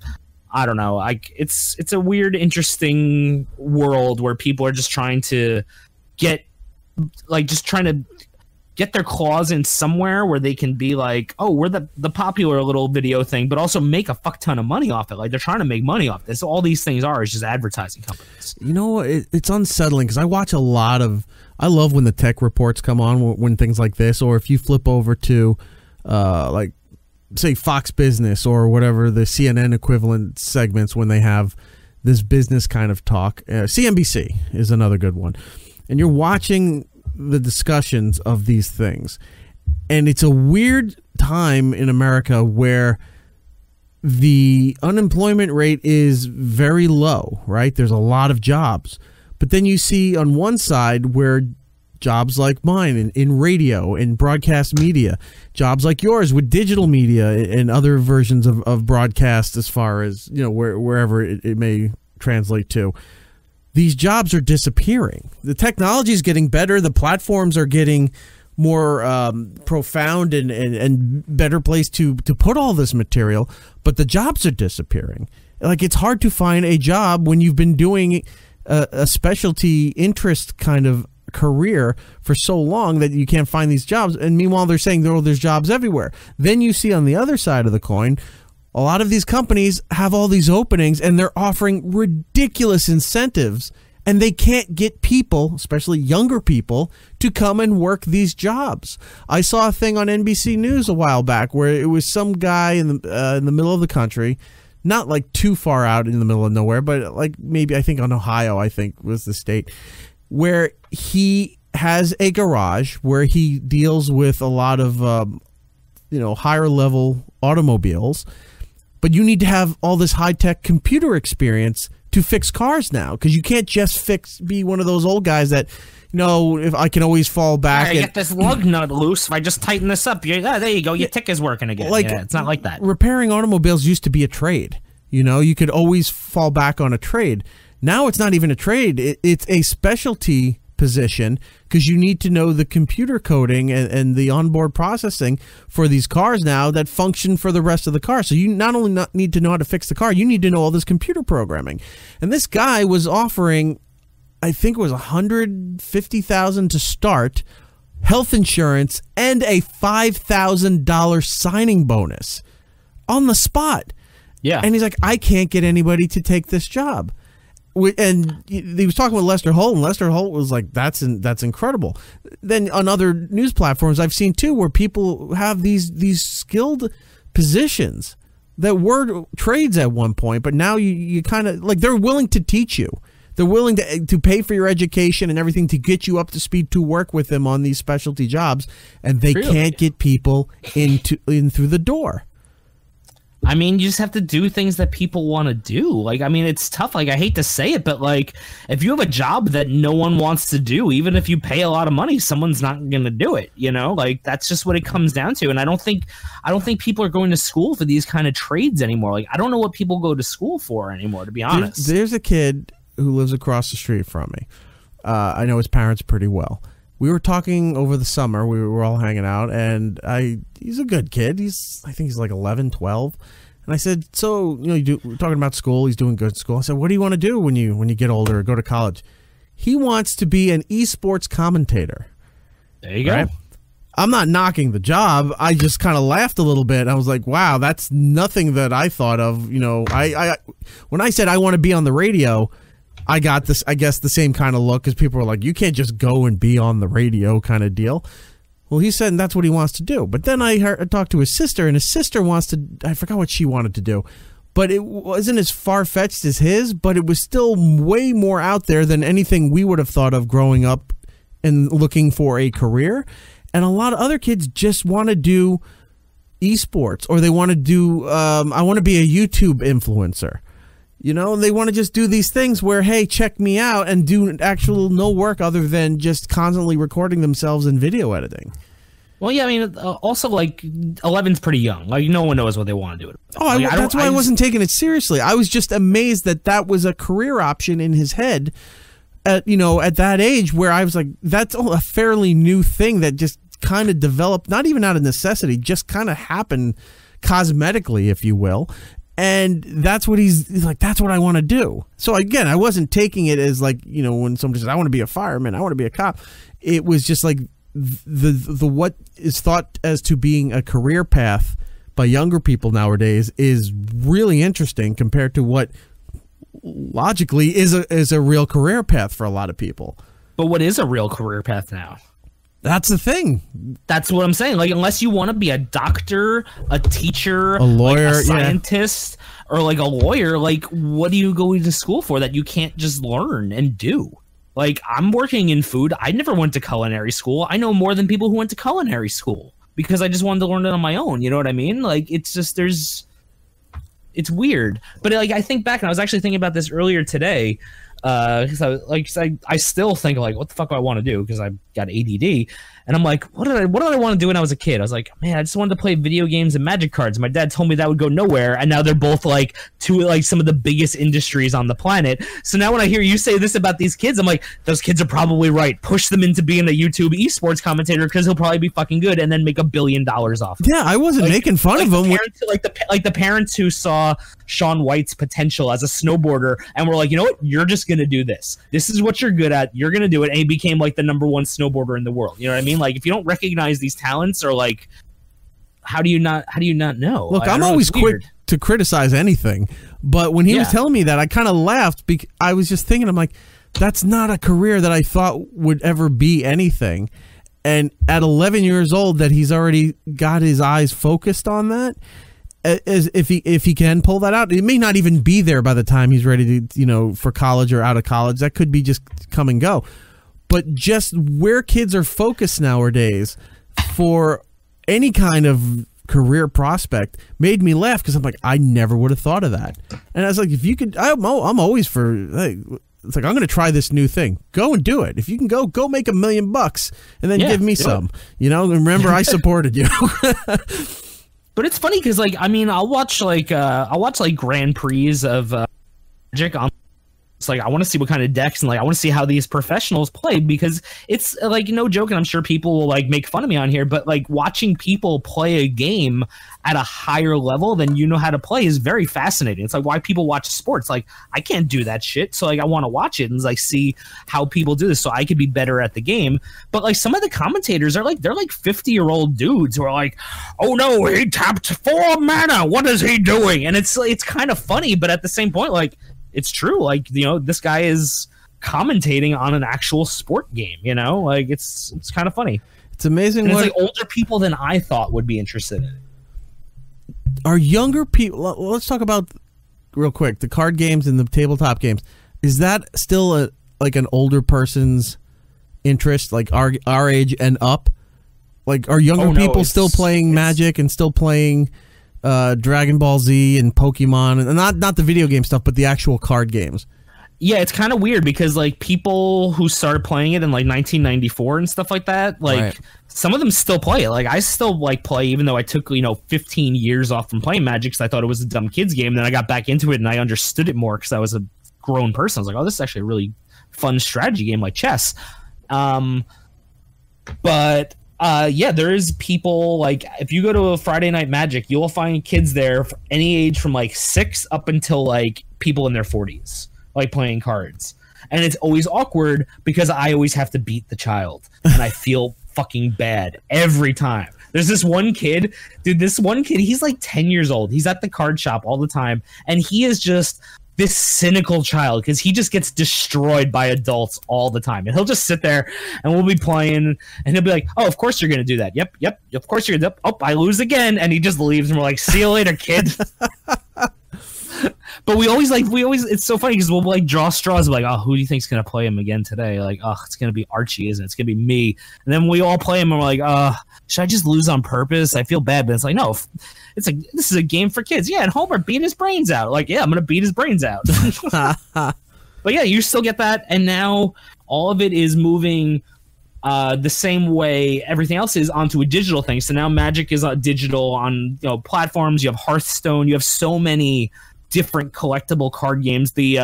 I don't know. It's a weird, interesting world where people are just trying to get their claws in somewhere where they can be like, oh, we're the popular little video thing, but also make a fuck ton of money off it. Like they're trying to make money off this. All these things is just advertising companies. You know, it's unsettling because I watch a lot of. I love when the tech reports come on when things like this, or if you flip over to, like, say Fox Business or whatever the CNN equivalent segments when they have this business kind of talk. CNBC is another good one, and you're watching the discussions of these things, and it's a weird time in America where the unemployment rate is very low, right? There's a lot of jobs, but then you see on one side where jobs like mine in radio and broadcast media, jobs like yours with digital media and other versions of broadcast, as far as, you know, wherever it may translate to, these jobs are disappearing. The technology is getting better. The platforms are getting more profound and better place to put all this material, but the jobs are disappearing. Like, it's hard to find a job when you've been doing a specialty interest kind of career for so long that you can't find these jobs. And meanwhile, they're saying there's jobs everywhere. Then you see on the other side of the coin, a lot of these companies have all these openings and they're offering ridiculous incentives, and they can't get people, especially younger people, to come and work these jobs. I saw a thing on NBC News a while back where it was some guy in the middle of the country, not like too far out in the middle of nowhere, but like maybe, I think on Ohio, I think was the state, where he has a garage where he deals with a lot of, higher level automobiles, but you need to have all this high-tech computer experience to fix cars now, because you can't just be one of those old guys that, if I can always fall back. I get this lug nut loose. If I just tighten this up, there you go. Your tick is working again. It's not like that. Repairing automobiles used to be a trade. You could always fall back on a trade. Now it's not even a trade. It's a specialty position, because you need to know the computer coding and the onboard processing for these cars now that function for the rest of the car. So you not only need to know how to fix the car, you need to know all this computer programming. And this guy was offering, I think it was $150,000 to start, health insurance, and a $5,000 signing bonus on the spot. Yeah. And he's like, I can't get anybody to take this job. And he was talking with Lester Holt, and Lester Holt was like, that's incredible. Then on other news platforms I've seen too, where people have these skilled positions that were trades at one point, but now you kind of like, they're willing to teach you. They're willing to pay for your education and everything to get you up to speed to work with them on these specialty jobs, and they can't get people in through the door. I mean, you just have to do things that people want to do. It's tough. I hate to say it, but if you have a job that no one wants to do, even if you pay a lot of money, someone's not going to do it. That's just what it comes down to. And I don't think people are going to school for these kind of trades anymore. I don't know what people go to school for anymore, to be honest. There's a kid who lives across the street from me. I know his parents pretty well. We were talking over the summer. We were all hanging out, and he's a good kid. I think he's like 11, 12. And I said, so, we're talking about school. He's doing good at school. I said, what do you want to do when you get older or go to college? He wants to be an esports commentator. There you go. Right? I'm not knocking the job. I just kind of laughed a little bit. I was like, wow, that's nothing that I thought of. When I said I want to be on the radio, I got this, I guess, the same kind of look, because people were like, you can't just go and be on the radio kind of deal. Well, he said that's what he wants to do. But then I talked to his sister, and his sister wants to, I forgot what she wanted to do. But it wasn't as far-fetched as his, but it was still way more out there than anything we would have thought of growing up and looking for a career. And a lot of other kids just want to do esports, or they want to do, I want to be a YouTube influencer. They want to just do these things where, hey, check me out, and do actual no work other than just constantly recording themselves in video editing. Well, yeah, also, 11's pretty young. No one knows what they want to do. Oh, that's why I wasn't taking it seriously. I was just amazed that was a career option in his head at that age, where I was like, that's a fairly new thing that just kind of developed, not even out of necessity, just kind of happened cosmetically, if you will. And that's what he's like, that's what I want to do. So again, I wasn't taking it as when somebody says, I want to be a fireman, I want to be a cop. It was just like the what is thought as to being a career path by younger people nowadays is really interesting compared to what logically is a real career path for a lot of people. But what is a real career path now? That's the thing. That's what I'm saying. Unless you want to be a doctor, a teacher, a lawyer, a scientist, or a lawyer, what are you going to school for that you can't just learn and do? I'm working in food. I never went to culinary school. I know more than people who went to culinary school because I just wanted to learn it on my own. You know what I mean? It's just, it's weird. But I think back, and I was actually thinking about this earlier today. Because I still think what the fuck do I want to do, because I've got ADD, and I'm like, what did I want to do when I was a kid? I was like, man, I just wanted to play video games and magic cards. My dad told me that would go nowhere, and now they're both two some of the biggest industries on the planet. So now when I hear you say this about these kids, I'm like, those kids are probably right. Push them into being a YouTube esports commentator, because he'll probably be fucking good and then make $1 billion off. Yeah, I wasn't making fun of him. The parents who saw Shaun White's potential as a snowboarder and were like, you know what, you're just gonna do this. This is what you're good at. You're gonna do it, and he became the #1 snowboarder in the world. You know what I mean? If you don't recognize these talents, or how do you not know? Look, I'm always quick to criticize anything, but when he was telling me that, I kind of laughed because I was just thinking, I'm like, that's not a career that I thought would ever be anything. And at 11 years old, that he's already got his eyes focused on that. As if he can pull that out, it may not even be there by the time he's ready to, for college or out of college. That could be just come and go. but just where kids are focused nowadays for any kind of career prospect made me laugh, because I'm like, I never would have thought of that. And I was like, if you could, I'm always for, hey, it's like, I'm going to try this new thing. Go and do it. If you can go make $1 million and then give me some. You know, remember, I supported you. But it's funny because, like, I mean, I'll watch Grand Prix of Magic on. It's like, I want to see what kind of decks, and like I want to see how these professionals play, because it's like, no joke, and I'm sure people will like make fun of me on here, but like watching people play a game at a higher level than you know how to play is very fascinating. It's like why people watch sports. Like, I can't do that shit, so like I want to watch it and like see how people do this so I could be better at the game. But like some of the commentators are like, they're like 50-year-old dudes who are like, oh no, he tapped 4 mana, what is he doing? And it's kind of funny, but at the same point, like, it's true. Like, you know, this guy is commentating on an actual sport game, you know? Like, it's kind of funny. It's amazing. And it's like older people than I thought would be interested in it. Are younger people... Let's talk about, real quick, the card games and the tabletop games. Is that still like an older person's interest, like our age and up? Like, are younger people still playing Magic and still playing... Dragon Ball Z and Pokemon, and not the video game stuff, but the actual card games? Yeah, it's kind of weird because like people who started playing it in like 1994 and stuff like that, like some of them still play it. Like I still like play, even though I took 15 years off from playing Magic because I thought it was a dumb kids game. Then I got back into it and I understood it more because I was a grown person. I was like, oh, this is actually a really fun strategy game like chess. But yeah, there is people, like, if you go to a Friday Night Magic, you'll find kids there for any age from like 6 up until like people in their 40s, like playing cards. And it's always awkward because I always have to beat the child, and I feel fucking bad every time. There's this one kid, dude, he's like 10 years old. He's at the card shop all the time, and he is just this cynical child because he just gets destroyed by adults all the time. And he'll just sit there and we'll be playing and he'll be like, oh, of course you're going to do that. Yep. Of course you're going to. Oh, I lose again. And he just leaves and we're like, see you later, kid. But we always, it's so funny because we'll like draw straws. We're like, oh, who do you think's going to play him again today? Like, oh, it's going to be Archie, isn't it? It's going to be me. And then we all play him and we're like, should I just lose on purpose? I feel bad. But it's like, no, it's like, this is a game for kids. Yeah, and Homer beat his brains out. Like, yeah, I'm going to beat his brains out. But yeah, you still get that. And now all of it is moving the same way everything else is onto a digital thing. So now Magic is digital on platforms. You have Hearthstone. You have so many different collectible card games. The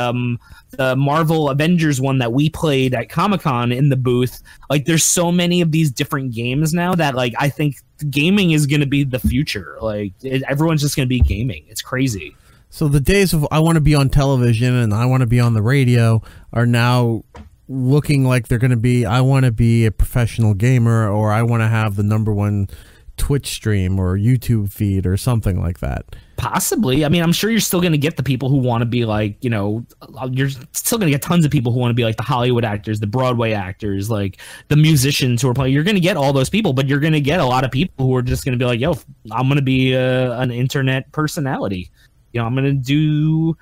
Marvel Avengers one that we played at Comic-Con in the booth, like there's so many of these different games now that like I think gaming is going to be the future. Like everyone's just going to be gaming. It's crazy. So the days of I want to be on television and I want to be on the radio are now looking like they're going to be I want to be a professional gamer, or I want to have the #1 Twitch stream or YouTube feed or something like that. Possibly. I mean, I'm sure you're still going to get the people who want to be like, you're still going to get tons of people who want to be like the Hollywood actors, the Broadway actors, like the musicians who are playing. You're going to get all those people, but you're going to get a lot of people who are just going to be like, yo, I'm going to be an internet personality. I'm going to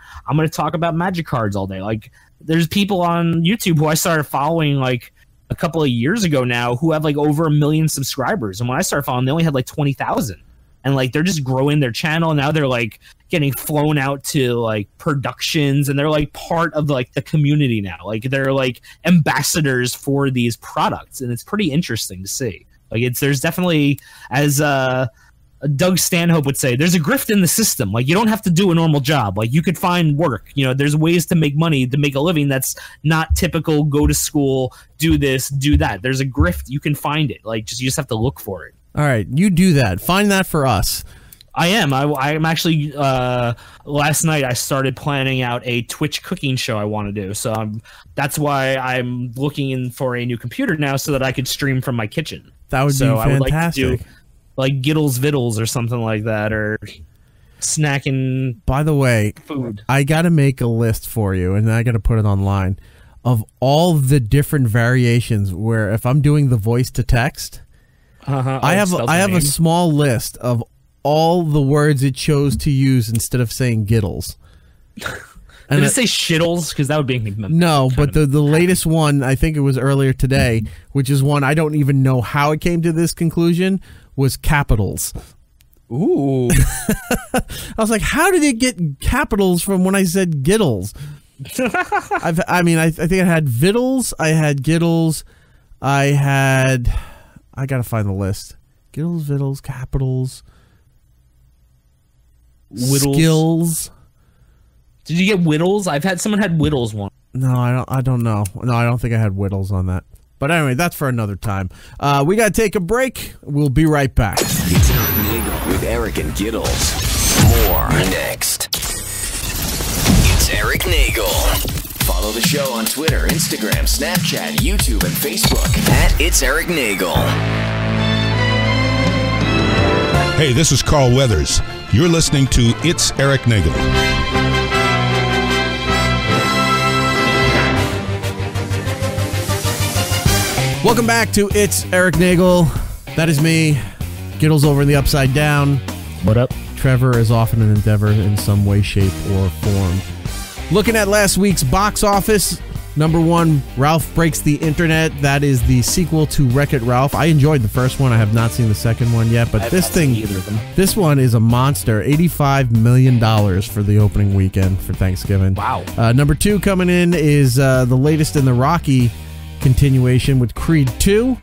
talk about Magic cards all day. Like there's people on YouTube who I started following like a couple of years ago now who have like over 1 million subscribers. And when I started following, they only had like 20,000. And like they're just growing their channel. Now they're like getting flown out to like productions, and they're like part of like the community now. Like they're like ambassadors for these products, and it's pretty interesting to see. Like there's definitely, as Doug Stanhope would say, there's a grift in the system. Like you don't have to do a normal job. Like you could find work. There's ways to make money, to make a living that's not typical. Go to school, do this, do that. There's a grift. You can find it. Like you just have to look for it. All right, you do that. Find that for us. I am. I'm actually. Last night I started planning out a Twitch cooking show I want to do. So that's why I'm looking for a new computer now so that I could stream from my kitchen. That would be fantastic. I would like to do like Gittles Vittles or something like that, or snacking. By the way, food. I got to make a list for you, and I got to put it online of all the different variations where if I'm doing the voice to text. I have a small list of all the words it chose to use instead of saying Gittles. Did it say shittles? Because that would be no, but the latest one, I think it was earlier today, which is one I don't even know how it came to this conclusion, was capitals. Ooh. I was like, how did it get capitals from when I said Gittles? I think I had Vittles, I had Gittles, I gotta find the list. Gittles, Vittles, capitals, Whittles. Skills. Did you get Whittles? Someone had Whittles one. No, I don't know. No, I don't think I had Whittles on that. But anyway, that's for another time. We got to take a break. We'll be right back. It's Erik Nagel with Erik and Gittles. More next. It's Erik Nagel. Follow the show on Twitter, Instagram, Snapchat, YouTube, and Facebook at It's Erik Nagel. Hey, this is Carl Weathers. You're listening to It's Erik Nagel. Welcome back to It's Erik Nagel. That is me. Gittles over in the Upside Down. What up? Trevor is off in an endeavor in some way, shape, or form. Looking at last week's box office, number 1, Ralph Breaks the Internet. That is the sequel to Wreck-It Ralph. I enjoyed the first one. I have not seen the second one yet, but this one is a monster. $85 million for the opening weekend for Thanksgiving. Wow. Number 2 coming in is the latest in the Rocky continuation with Creed 2,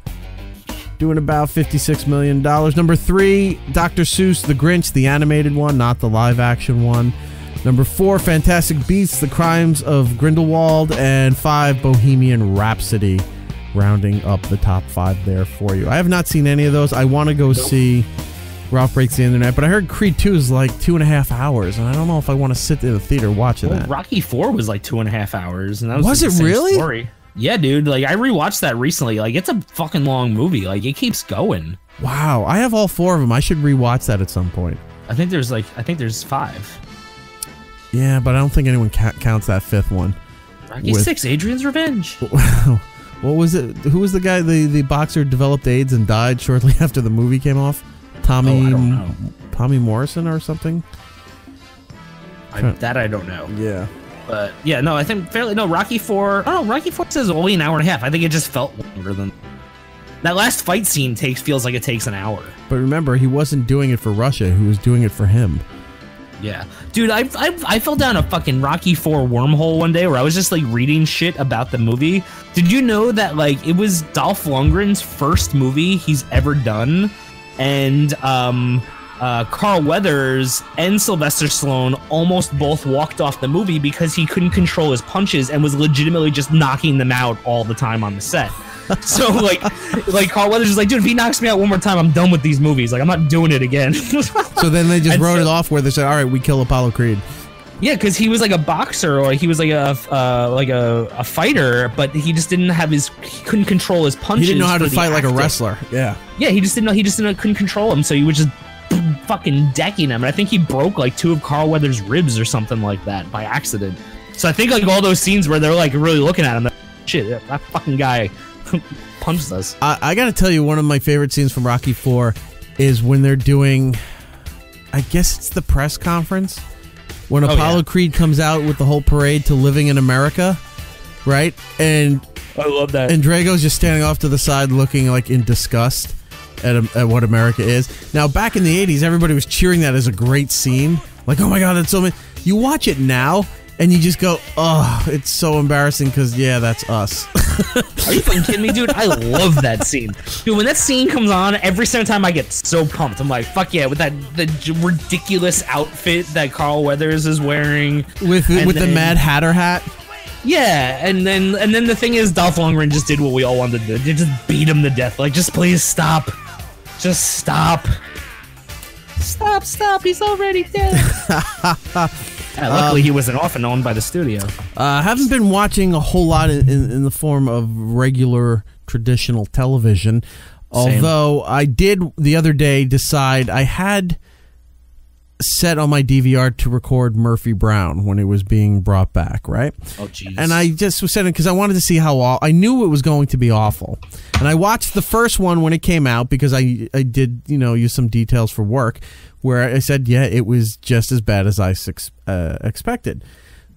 doing about $56 million. Number 3, Dr. Seuss, The Grinch, the animated one, not the live-action one. Number 4, Fantastic Beasts, The Crimes of Grindelwald. And 5, Bohemian Rhapsody, rounding up the top 5 there for you. I have not seen any of those. I want to go see Ralph Breaks the Internet, but I heard Creed 2 is like 2.5 hours, and I don't know if I want to sit in the theater watching that. Rocky 4 was like 2.5 hours, and that was it really? Story. Yeah, dude. Like, I rewatched that recently. Like, it's a fucking long movie. Like, it keeps going. Wow, I have all 4 of them. I should rewatch that at some point. I think there's 5. Yeah, but I don't think anyone counts that 5th one. Rocky 6, Adrian's Revenge. What was it? Who was the guy? The boxer developed AIDS and died shortly after the movie came off. Tommy Morrison or something. I don't know. Yeah. But yeah, no, I think Rocky 4. Oh, Rocky 4 says only an hour and a half. I think it just felt longer than that. Last fight scene feels like it takes an hour. But remember, he wasn't doing it for Russia. He was doing it for him. Yeah, dude, I fell down a fucking Rocky 4 wormhole one day where I was just like reading shit about the movie. Did you know that like it was Dolph Lundgren's first movie he's ever done, and Carl Weathers and Sylvester Stallone almost both walked off the movie because he couldn't control his punches and was legitimately just knocking them out all the time on the set. So like Carl Weathers was like, dude, if he knocks me out one more time, I'm done with these movies. Like, I'm not doing it again. So then they just wrote it off where they said, all right, we kill Apollo Creed. Yeah, because he was like a boxer, or he was like a fighter, but he just didn't have he couldn't control his punches. He didn't know how to fight like a wrestler. Yeah. Yeah, he just couldn't control him, so he was just fucking decking him. And I think he broke like 2 of Carl Weathers' ribs or something like that by accident. So I think like all those scenes where they're like really looking at him, like, shit, that fucking guy punched us. I gotta tell you, one of my favorite scenes from Rocky 4 is when they're doing, I guess it's the press conference, when Apollo Creed comes out with the whole parade to Living in America, right? And I love that. And Drago's just standing off to the side looking like in disgust at what America is. Now, back in the 80s, everybody was cheering that as a great scene. Like, oh my God, that's so amazing. You watch it now, and you just go, oh, it's so embarrassing because, yeah, that's us. Are you fucking kidding me, dude? I love that scene. Dude, when that scene comes on, every single time I get so pumped. I'm like, fuck yeah, with the ridiculous outfit that Carl Weathers is wearing. With the Mad Hatter hat? Yeah, and then the thing is, Dolph Lundgren just did what we all wanted to do. They just beat him to death. Like, just please stop. Just stop. Stop, he's already dead. Luckily, he wasn't off and owned by the studio. Haven't been watching a whole lot in the form of regular traditional television. Same. Although I did the other day decide I had set on my DVR to record Murphy Brown when it was being brought back, right? Oh, jeez. And I just was setting because I wanted to see how I knew it was going to be awful. And I watched the first one when it came out because I did, use some details for work where I said, yeah, it was just as bad as I expected.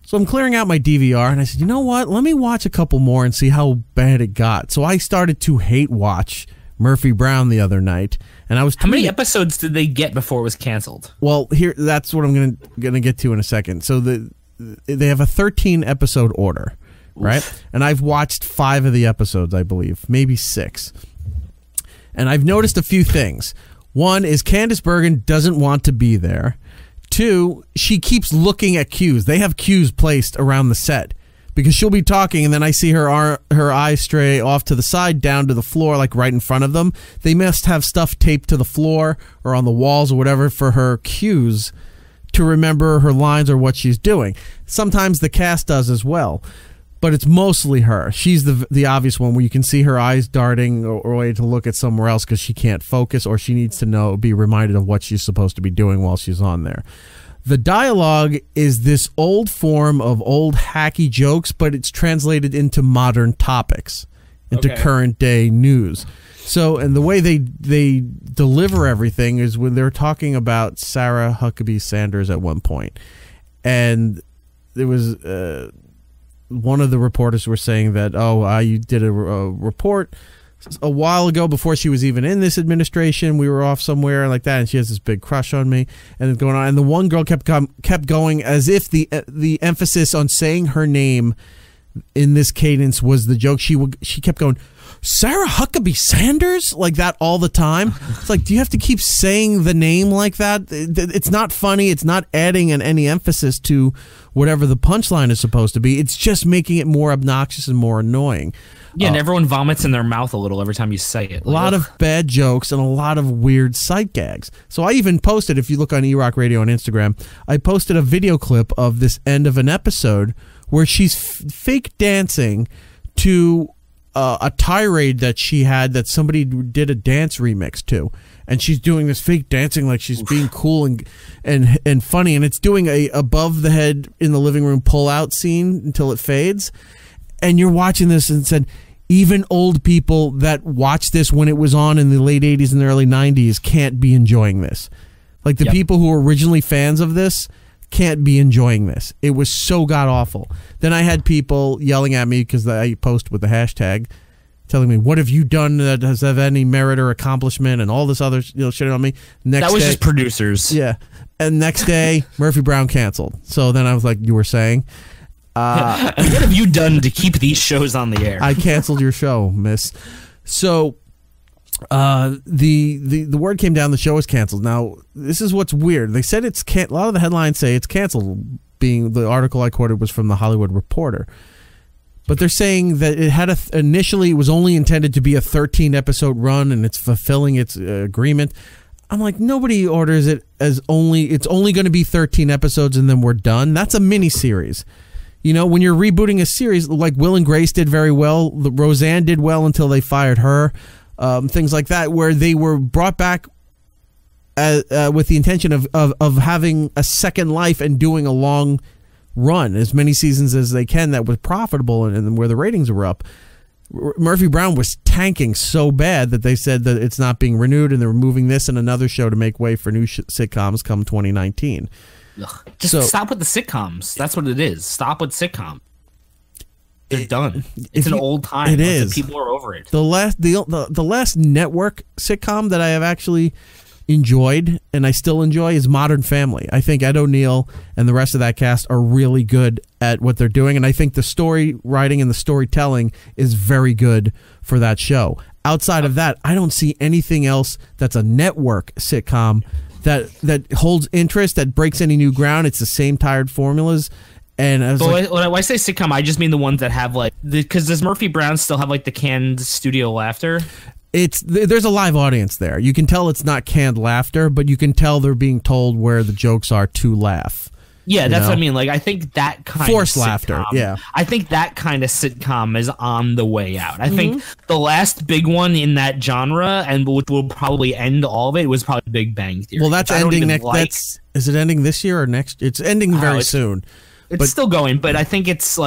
So I'm clearing out my DVR, and I said, you know what? Let me watch a couple more and see how bad it got. So I started to hate watch Murphy Brown the other night, and I was How many episodes did they get before it was canceled? Well, that's what I'm gonna get to in a second. So they have a 13 episode order, right? And I've watched 5 of the episodes, I believe, maybe 6. And I've noticed a few things. One is Candice Bergen doesn't want to be there. 2, she keeps looking at cues. They have cues placed around the set because she'll be talking and then I see her eyes stray off to the side down to the floor, like right in front of them. They must have stuff taped to the floor or on the walls or whatever for her cues to remember her lines or what she's doing. Sometimes the cast does as well, but it's mostly her. She's the obvious one where you can see her eyes darting or waiting to look at somewhere else because she can't focus or she needs to be reminded of what she's supposed to be doing while she's on there. The dialogue is this old form of old hacky jokes, but it's translated into modern topics, into current day news. So, and the way they deliver everything is when they're talking about Sarah Huckabee Sanders at one point, and there was one of the reporters were saying that, you did a report a while ago before she was even in this administration. We were off somewhere like that, and she has this big crush on me, and it's going on. And the one girl kept going as if the emphasis on saying her name in this cadence was the joke. She kept going, Sarah Huckabee Sanders, like that all the time. It's like, do you have to keep saying the name like that? It's not funny. It's not adding any emphasis to whatever the punchline is supposed to be. It's just making it more obnoxious and more annoying. Yeah, and everyone vomits in their mouth a little every time you say it. A lot of bad jokes and a lot of weird sight gags. So I even posted, if you look on eRock Radio on Instagram, I posted a video clip of this end of an episode where she's fake dancing to a tirade that she had that somebody did a dance remix to, and she's doing this fake dancing like she's being cool and funny, and it's doing a above the head in the living room pull out scene until it fades, and you're watching this and said even old people that watched this when it was on in the late 80s and the early 90s can't be enjoying this. Like the people who were originally fans of this can't be enjoying this. It was so god awful. Then I had people yelling at me because I post with the hashtag, telling me, "What have you done that has have any merit or accomplishment?" and all this other shit on me. That was just producers. Yeah. And next day, Murphy Brown canceled. So then I was like, "You were saying." What have you done to keep these shows on the air? I canceled your show, miss. So the word came down, the show is canceled. Now, this is what's weird. They said it's a lot of the headlines say it's canceled, being the article I quoted was from the Hollywood Reporter. But they're saying that it had initially it was only intended to be a 13 episode run and it's fulfilling its agreement. I'm like, nobody orders it as it's only going to be 13 episodes and then we're done. That's a mini series. You know, when you're rebooting a series, like Will and Grace did very well, Roseanne did well until they fired her, things like that, where they were brought back with the intention of having a second life and doing a long run, as many seasons as they can that was profitable and where the ratings were up. Murphy Brown was tanking so bad that they said that it's not being renewed and they're moving this and another show to make way for new sitcoms come 2019. Just stop with the sitcoms. That's what it is. Stop with sitcom. They're done. It's an old time. It is. People are over it. The last network sitcom that I have actually enjoyed and I still enjoy is Modern Family. I think Ed O'Neill and the rest of that cast are really good at what they're doing, and I think the story writing and the storytelling is very good for that show. Outside of that, I don't see anything else that's a network sitcom that holds interest, that breaks any new ground. It's the same tired formulas. And I was when I say sitcom, I just mean the ones that have because does Murphy Brown still have the canned studio laughter? There's a live audience there. You can tell it's not canned laughter, but you can tell they're being told where the jokes are to laugh. Yeah, that's what I mean. I think that kind forced of laughter. Yeah, I think that kind of sitcom is on the way out. I think the last big one in that genre, and which will probably end all of it, was probably Big Bang Theory. Well, that's ending next. Is it ending this year or next? It's ending very soon. It's still going, but I think it's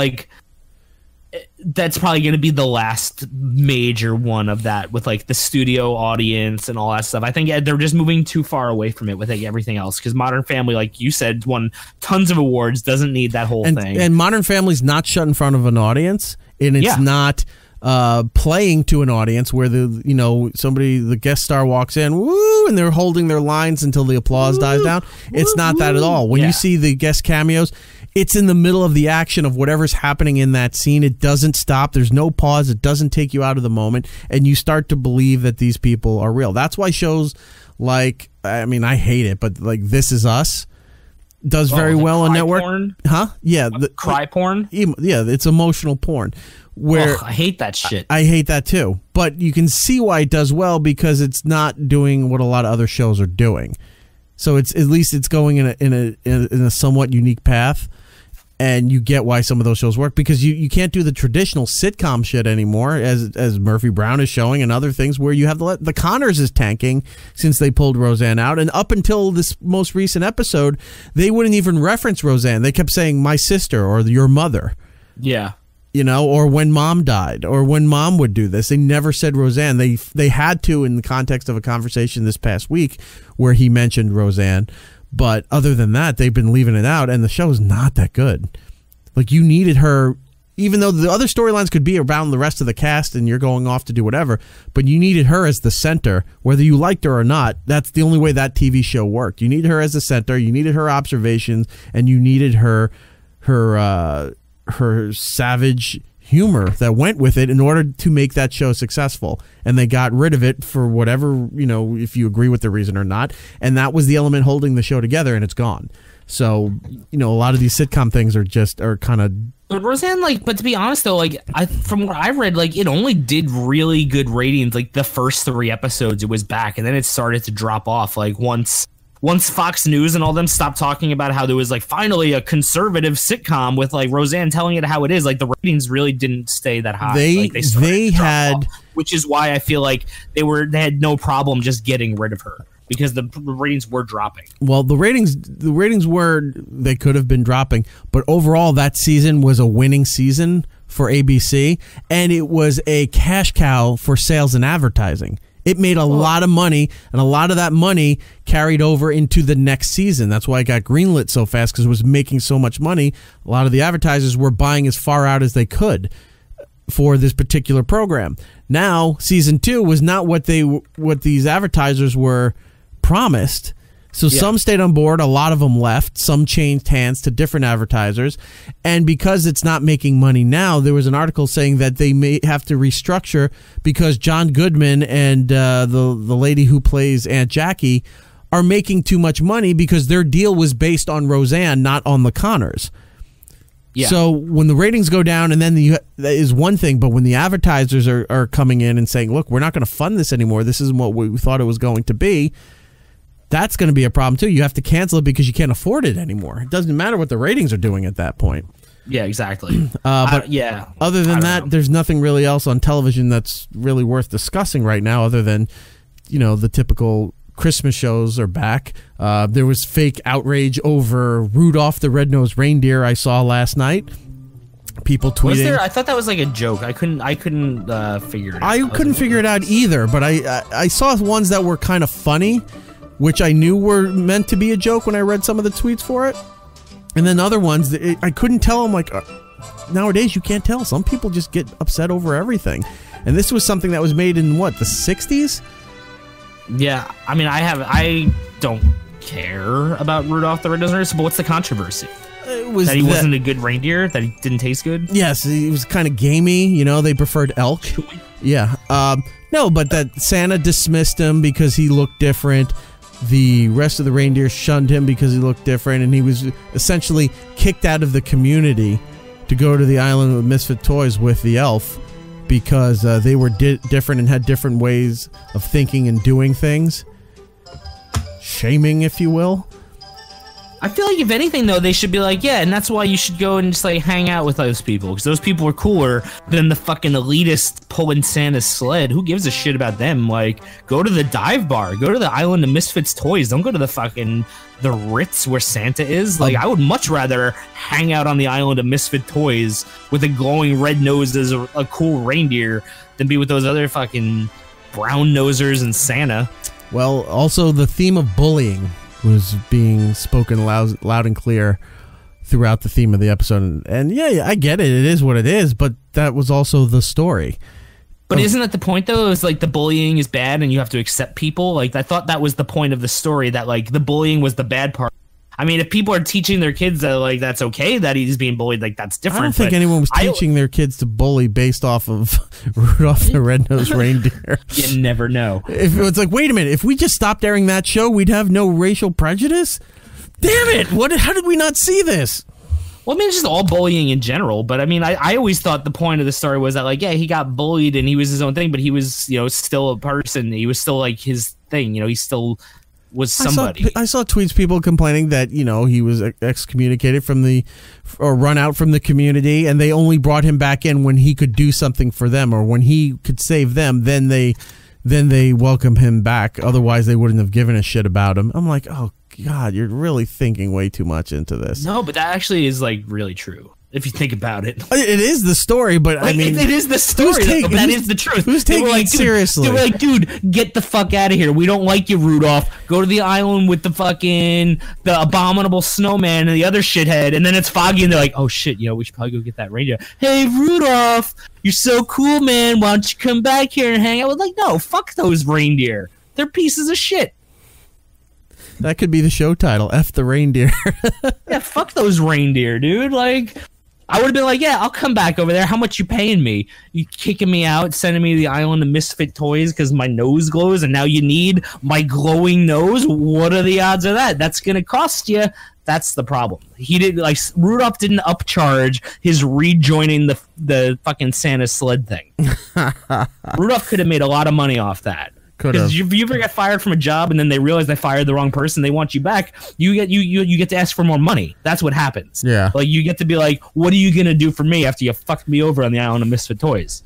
that's probably going to be the last major one of that with like the studio audience and all that stuff. I think they're just moving too far away from it with like everything else, because Modern Family, like you said, won tons of awards, doesn't need that whole thing. And Modern Family's not shut in front of an audience, and it's not playing to an audience where the guest star walks in, woo, and they're holding their lines until the applause dies down. It's not that at all. When you see the guest cameos, it's in the middle of the action of whatever's happening in that scene. It doesn't stop. There's no pause. It doesn't take you out of the moment, and you start to believe that these people are real. That's why shows like, I mean, I hate it, but like This Is Us does very well on network. Porn? Huh? Yeah. Cry porn? Yeah, it's emotional porn. Where I hate that shit. I hate that too. But you can see why it does well, because it's not doing what a lot of other shows are doing. So at least it's going in a somewhat unique path. And you get why some of those shows work, because you can't do the traditional sitcom shit anymore, as Murphy Brown is showing, and other things where you have the Connors is tanking since they pulled Roseanne out. And up until this most recent episode, they wouldn't even reference Roseanne. They kept saying my sister or your mother. Yeah. Or when mom died, or when mom would do this. They never said Roseanne. They had to in the context of a conversation this past week where he mentioned Roseanne. But other than that, they've been leaving it out, and the show is not that good. Like, you needed her, even though the other storylines could be around the rest of the cast and you're going off to do whatever, but you needed her as the center, whether you liked her or not. That's the only way that TV show worked. You needed her as the center, you needed her observations, and you needed her savage humor that went with it in order to make that show successful. And they got rid of it for whatever, if you agree with the reason or not. And that was the element holding the show together, and it's gone. So, a lot of these sitcom things are kind of... But Roseanne, but to be honest though, from what I read, it only did really good ratings, the first 3 episodes it was back, and then it started to drop off, once Fox News and all them stopped talking about how there was finally a conservative sitcom with Roseanne telling it how it is, the ratings really didn't stay that high. They had off, which is why I feel like they had no problem just getting rid of her, because the ratings were dropping. Well, the ratings they could have been dropping, but overall that season was a winning season for ABC, and it was a cash cow for sales and advertising. It made a lot of money, and a lot of that money carried over into the next season. That's why it got greenlit so fast, because it was making so much money. A lot of the advertisers were buying as far out as they could for this particular program. Now, season 2 was not what these advertisers were promised. So some stayed on board, a lot of them left, some changed hands to different advertisers, and because it's not making money now, there was an article saying that they may have to restructure because John Goodman and the lady who plays Aunt Jackie are making too much money because their deal was based on Roseanne, not on the Connors. Yeah. So when the ratings go down, and then that is one thing, but when the advertisers are coming in and saying, look, we're not going to fund this anymore, this isn't what we thought it was going to be, that's going to be a problem too. You have to cancel it because you can't afford it anymore. It doesn't matter what the ratings are doing at that point. Yeah, exactly. But other than that, there's nothing really else on television that's really worth discussing right now, other than, the typical Christmas shows are back. There was fake outrage over Rudolph the Red-Nosed Reindeer I saw last night. People tweeting. Was there? I thought that was a joke. I couldn't figure it out. I couldn't figure it out either, but I saw ones that were kind of funny, which I knew were meant to be a joke when I read some of the tweets for it. And then other ones, I couldn't tell. I'm nowadays you can't tell. Some people just get upset over everything. And this was something that was made in, the 60s? Yeah, I mean, I don't care about Rudolph the Red-Nosed Reindeer, but what's the controversy? It was that he wasn't a good reindeer? That he didn't taste good? Yes, he was kind of gamey. They preferred elk. Yeah. No, but that Santa dismissed him because he looked different. The rest of the reindeer shunned him because he looked different, and he was essentially kicked out of the community to go to the island of misfit toys with the elf because they were different and had different ways of thinking and doing things. Shaming, if you will. I feel like if anything though, they should be like, yeah, and that's why you should go and just like hang out with those people, because those people are cooler than the fucking elitist pulling Santa's sled. Who gives a shit about them? Like, go to the dive bar, go to the Island of Misfits Toys. Don't go to the Ritz where Santa is. Like, I would much rather hang out on the Island of Misfit Toys with a glowing red nose as a cool reindeer than be with those other fucking brown nosers and Santa. Well, also the theme of bullying was being spoken loud and clear throughout the theme of the episode. And yeah, I get it. It is what it is, but that was also the story. But isn't that the point, though? It's like the bullying is bad and you have to accept people. Like, I thought that was the point of the story, that like the bullying was the bad part. I mean, if people are teaching their kids that like that's okay that he's being bullied, like that's different. I don't think anyone was teaching their kids to bully based off of Rudolph the Red-Nosed Reindeer. You never know. If it's like, wait a minute, if we just stopped airing that show, we'd have no racial prejudice? Damn it! How did we not see this? Well, I mean, it's just all bullying in general. But I mean, I always thought the point of the story was that like, yeah, he got bullied and he was his own thing, but he was, you know, still a person. He was still like his thing. You know, he still was somebody. I saw tweets, people complaining that, you know, he was excommunicated or run out from the community, and they only brought him back in when he could do something for them or when he could save them. Then they welcome him back. Otherwise, they wouldn't have given a shit about him. I'm like, oh God, you're really thinking way too much into this. No, but that actually is like really true. If you think about it, it is the story, but like, I mean, it is the story. That is the truth. Who's taking it seriously? They were like, dude, get the fuck out of here. We don't like you, Rudolph. Go to the island with the abominable snowman and the other shithead. And then it's foggy, and they're like, oh shit, you know, we should probably go get that reindeer. Hey, Rudolph, you're so cool, man. Why don't you come back here and hang out? With like, no, fuck those reindeer. They're pieces of shit. That could be the show title, F the Reindeer. Yeah, fuck those reindeer, dude. Like, I would have been like, yeah, I'll come back over there. How much you paying me? You kicking me out, sending me to the Island of Misfit Toys because my nose glows, and now you need my glowing nose? What are the odds of that? That's going to cost you. That's the problem. He did like Rudolph didn't upcharge his rejoining the fucking Santa sled thing. Rudolph could have made a lot of money off that. Because if you ever get fired from a job and then they realize they fired the wrong person, they want you back, you get to ask for more money. That's what happens. Yeah. Like, you get to be like, what are you going to do for me after you fucked me over on the Island of Misfit Toys?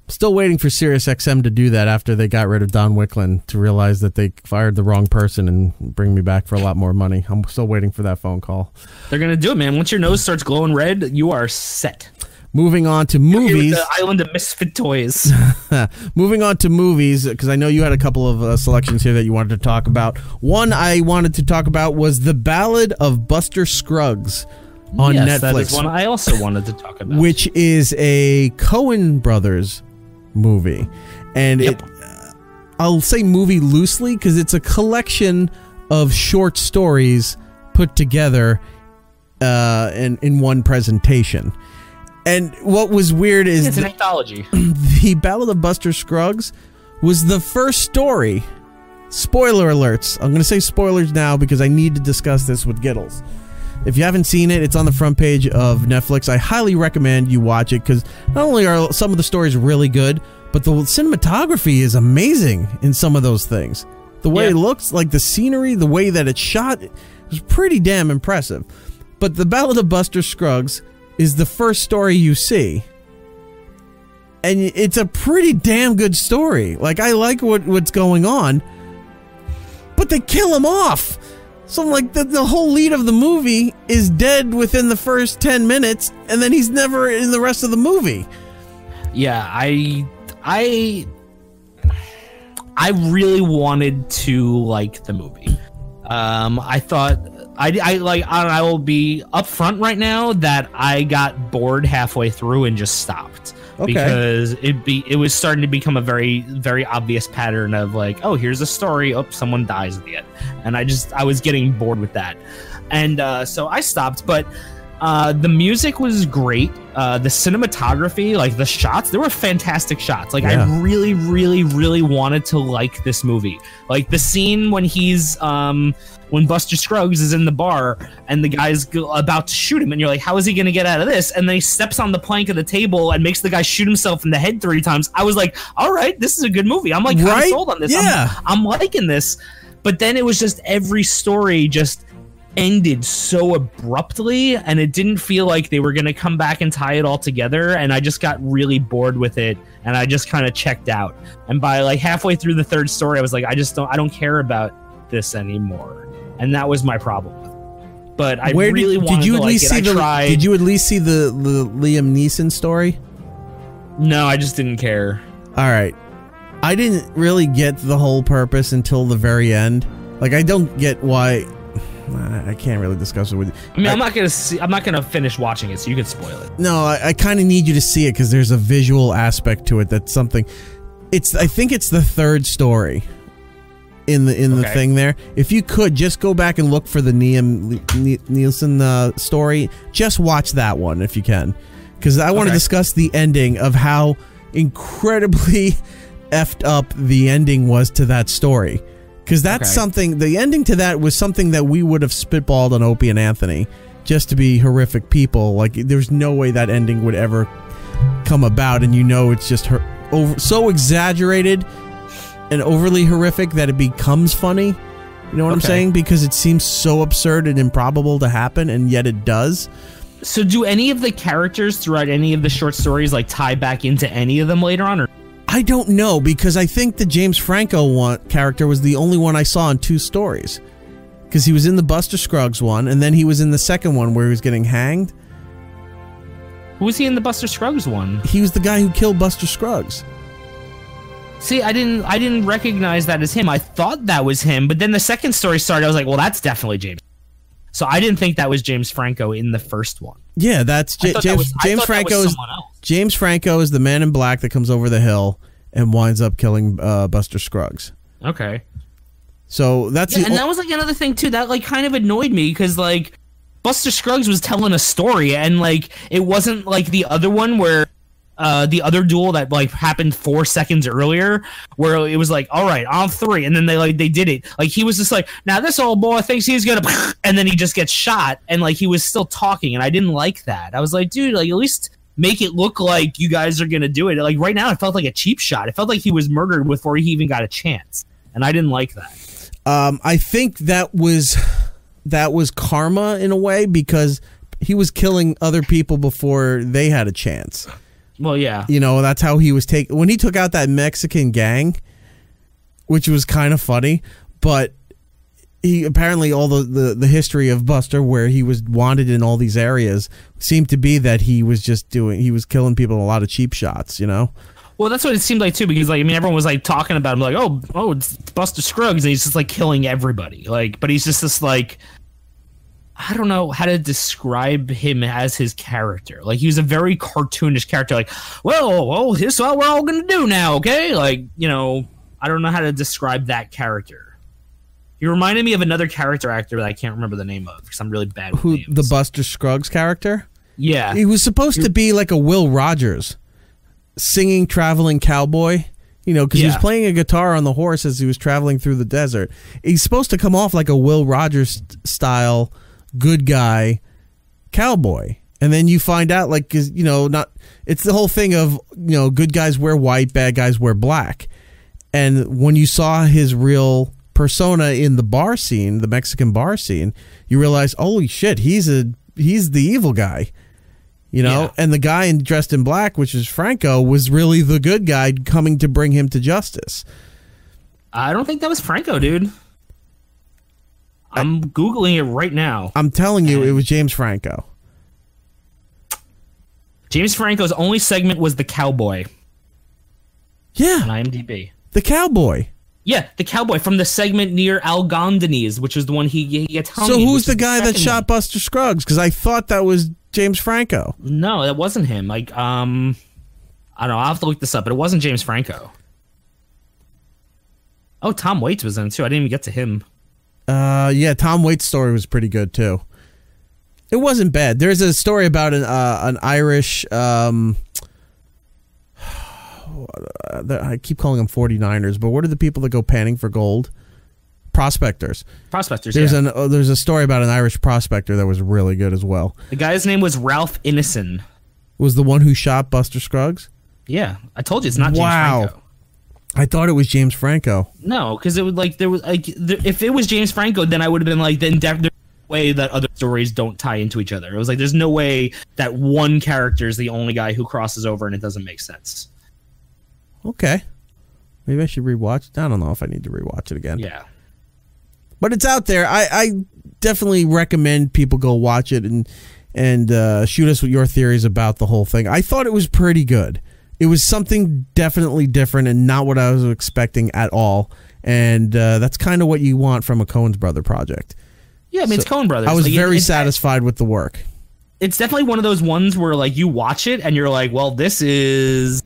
Still waiting for SiriusXM to do that after they got rid of Don Wicklund, to realize that they fired the wrong person and bring me back for a lot more money. I'm still waiting for that phone call. They're going to do it, man. Once your nose starts glowing red, you are set. Moving on to movies. The Island of Misfit Toys. Moving on to movies, because I know you had a couple of selections here that you wanted to talk about. One I wanted to talk about was The Ballad of Buster Scruggs on Netflix. That is one I also wanted to talk about. Which is a Coen Brothers movie. And I'll say movie loosely because it's a collection of short stories put together in one presentation. And what was weird is it's an anthology. The Ballad of Buster Scruggs was the first story. Spoiler alerts. I'm going to say spoilers now because I need to discuss this with Gittles. If you haven't seen it, it's on the front page of Netflix. I highly recommend you watch it because not only are some of the stories really good, but the cinematography is amazing in some of those things. The way it looks, like the scenery, the way that it's shot, is pretty damn impressive. But The Ballad of Buster Scruggs is the first story you see, and it's a pretty damn good story. Like, I like what's going on, but they kill him off. So I'm like, the whole lead of the movie is dead within the first 10 minutes, and then he's never in the rest of the movie. Yeah, I really wanted to like the movie. I thought I will be upfront right now that I got bored halfway through and just stopped. Okay. Because it was starting to become a very, very obvious pattern of like, oh, here's a story, oh, someone dies at the end, and I was getting bored with that, and so I stopped. But the music was great. The cinematography, like the shots, there were fantastic shots. Like, I really, really, really wanted to like this movie. Like the scene when he's when Buster Scruggs is in the bar and the guy's about to shoot him, and you're like, how is he going to get out of this? And then he steps on the plank of the table and makes the guy shoot himself in the head 3 times. I was like, all right, this is a good movie. I'm like, kind of sold on this. Yeah. I'm liking this. But then it was just every story just ended so abruptly, and it didn't feel like they were going to come back and tie it all together, and I just got really bored with it, and I just kind of checked out. And by like halfway through the third story, I was like, I don't care about this anymore, and that was my problem with it. But I really wanted to like it. I tried. Did you at least see the Liam Neeson story? No, I just didn't care. All right, I didn't really get the whole purpose until the very end. Like, I don't get why. I can't really discuss it with you. I mean, I'm not gonna finish watching it, so you can spoil it. No, I kind of need you to see it because there's a visual aspect to it. That's something. I think it's the third story in the thing there. If you could just go back and look for the Nielsen story, just watch that one if you can, because I want to discuss the ending of how incredibly effed up the ending was to that story. Because that's something, the ending to that was something that we would have spitballed on Opie and Anthony just to be horrific people. Like, there's no way that ending would ever come about, and it's just so exaggerated and overly horrific that it becomes funny. You know what I'm saying? Because it seems so absurd and improbable to happen, and yet it does. So do any of the characters throughout any of the short stories like tie back into any of them later on, or? I don't know, because I think the James Franco character was the only one I saw in 2 stories. Because he was in the Buster Scruggs one, and then he was in the second one where he was getting hanged. Who was he in the Buster Scruggs one? He was the guy who killed Buster Scruggs. See, I didn't recognize that as him. I thought that was him, but then the second story started, I was like, well, that's definitely James. So I didn't think that was James Franco in the first one. Yeah, that's James Franco. James Franco is the man in black that comes over the hill and winds up killing Buster Scruggs. Okay. So that's and that was like another thing too that like kind of annoyed me, because like Buster Scruggs was telling a story, and like it wasn't like the other one where the other duel that like happened 4 seconds earlier, where it was like, all right, on 3, and then they did it. Like, he was just like, now this old boy thinks he's gonna, and then he just gets shot, and like he was still talking, and I didn't like that. I was like, dude, like at least make it look like you guys are gonna do it. Like right now, it felt like a cheap shot. It felt like he was murdered before he even got a chance, and I didn't like that. I think that was karma in a way, because he was killing other people before they had a chance. Well, yeah. That's how he was taking... When he took out that Mexican gang, which was kind of funny, but he apparently all the history of Buster, where he was wanted in all these areas, seemed to be that he was killing people in a lot of cheap shots, Well, that's what it seemed like, too, because, like, I mean, everyone was, like, talking about him, like, oh, it's Buster Scruggs, and he's just, like, killing everybody. Like, but he's just this, like... I don't know how to describe him as his character. Like, he was a very cartoonish character. Like, well, here's what we're all gonna do now, okay? Like, I don't know how to describe that character. He reminded me of another character actor that I can't remember the name of, because I'm really bad with names. The Buster Scruggs character? Yeah. He was supposed to be like a Will Rogers, singing, traveling cowboy. Because he was playing a guitar on the horse as he was traveling through the desert. He's supposed to come off like a Will Rogers style good guy cowboy, and then you find out, like, it's the whole thing of good guys wear white, bad guys wear black. And when you saw his real persona in the bar scene, the Mexican bar scene, you realize, holy shit, he's the evil guy, and the guy dressed in black, which is Franco, was really the good guy coming to bring him to justice. I don't think that was Franco, dude. I'm Googling it right now. I'm telling you, it was James Franco. James Franco's only segment was the cowboy. Yeah. On IMDb. The cowboy. Yeah, the cowboy from the segment near Algondanese, which is the one he gets hung in. So who's the guy that shot Buster Scruggs? Because I thought that was James Franco. No, that wasn't him. Like, I don't know. I'll have to look this up, but it wasn't James Franco. Oh, Tom Waits was in it, too. I didn't even get to him. Yeah, Tom Waits' story was pretty good too. It wasn't bad. There's a story about an Irish. I keep calling them 49ers, but what are the people that go panning for gold? Prospectors. There's a story about an Irish prospector that was really good as well. The guy's name was Ralph Ineson. Was the one who shot Buster Scruggs? Yeah, I told you it's not James Franco. I thought it was James Franco. No, because it would if it was James Franco, then I would have been like, then way that other stories don't tie into each other. It was like there's no way that one character is the only guy who crosses over and it doesn't make sense. Okay. Maybe I should rewatch it. I don't know if I need to rewatch it again. Yeah. But it's out there. I definitely recommend people go watch it and shoot us with your theories about the whole thing. I thought it was pretty good. It was something definitely different and not what I was expecting at all. And that's kind of what you want from a Coen's Brother project. Yeah, I mean, it's Coen Brothers. I was very satisfied with the work. It's definitely one of those ones where, like, you watch it and you're like, well, this is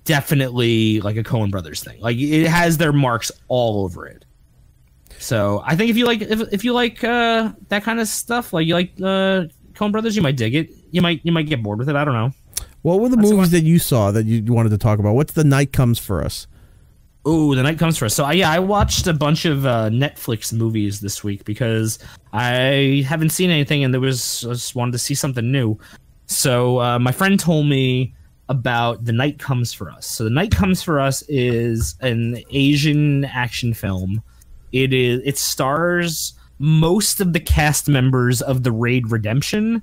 definitely like a Coen Brothers thing. Like, it has their marks all over it. So I think if you like that kind of stuff, like you like Coen Brothers, you might dig it. You might get bored with it. I don't know. What were the movies that you saw that you wanted to talk about? What's The Night Comes for Us? Ooh, The Night Comes for Us. So I watched a bunch of Netflix movies this week because I haven't seen anything, and I just wanted to see something new. So my friend told me about The Night Comes for Us. So The Night Comes for Us is an Asian action film. It stars most of the cast members of the Raid Redemption,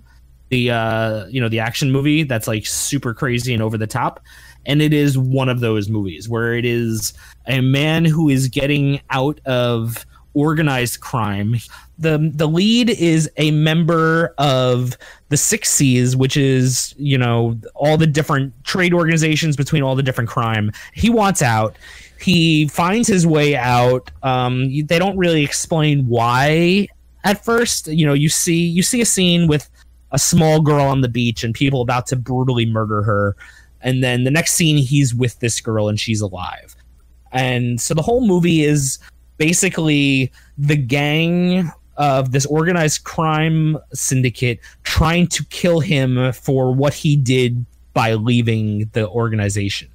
the action movie that's like super crazy and over the top. And it is one of those movies where it is a man who is getting out of organized crime. The lead is a member of the Six Seas, which is, all the different trade organizations between all the different crime. He wants out. He finds his way out. They don't really explain why at first. You see a scene with a small girl on the beach and people about to brutally murder her. And then the next scene, he's with this girl and she's alive. And so the whole movie is basically the gang of this organized crime syndicate trying to kill him for what he did by leaving the organization.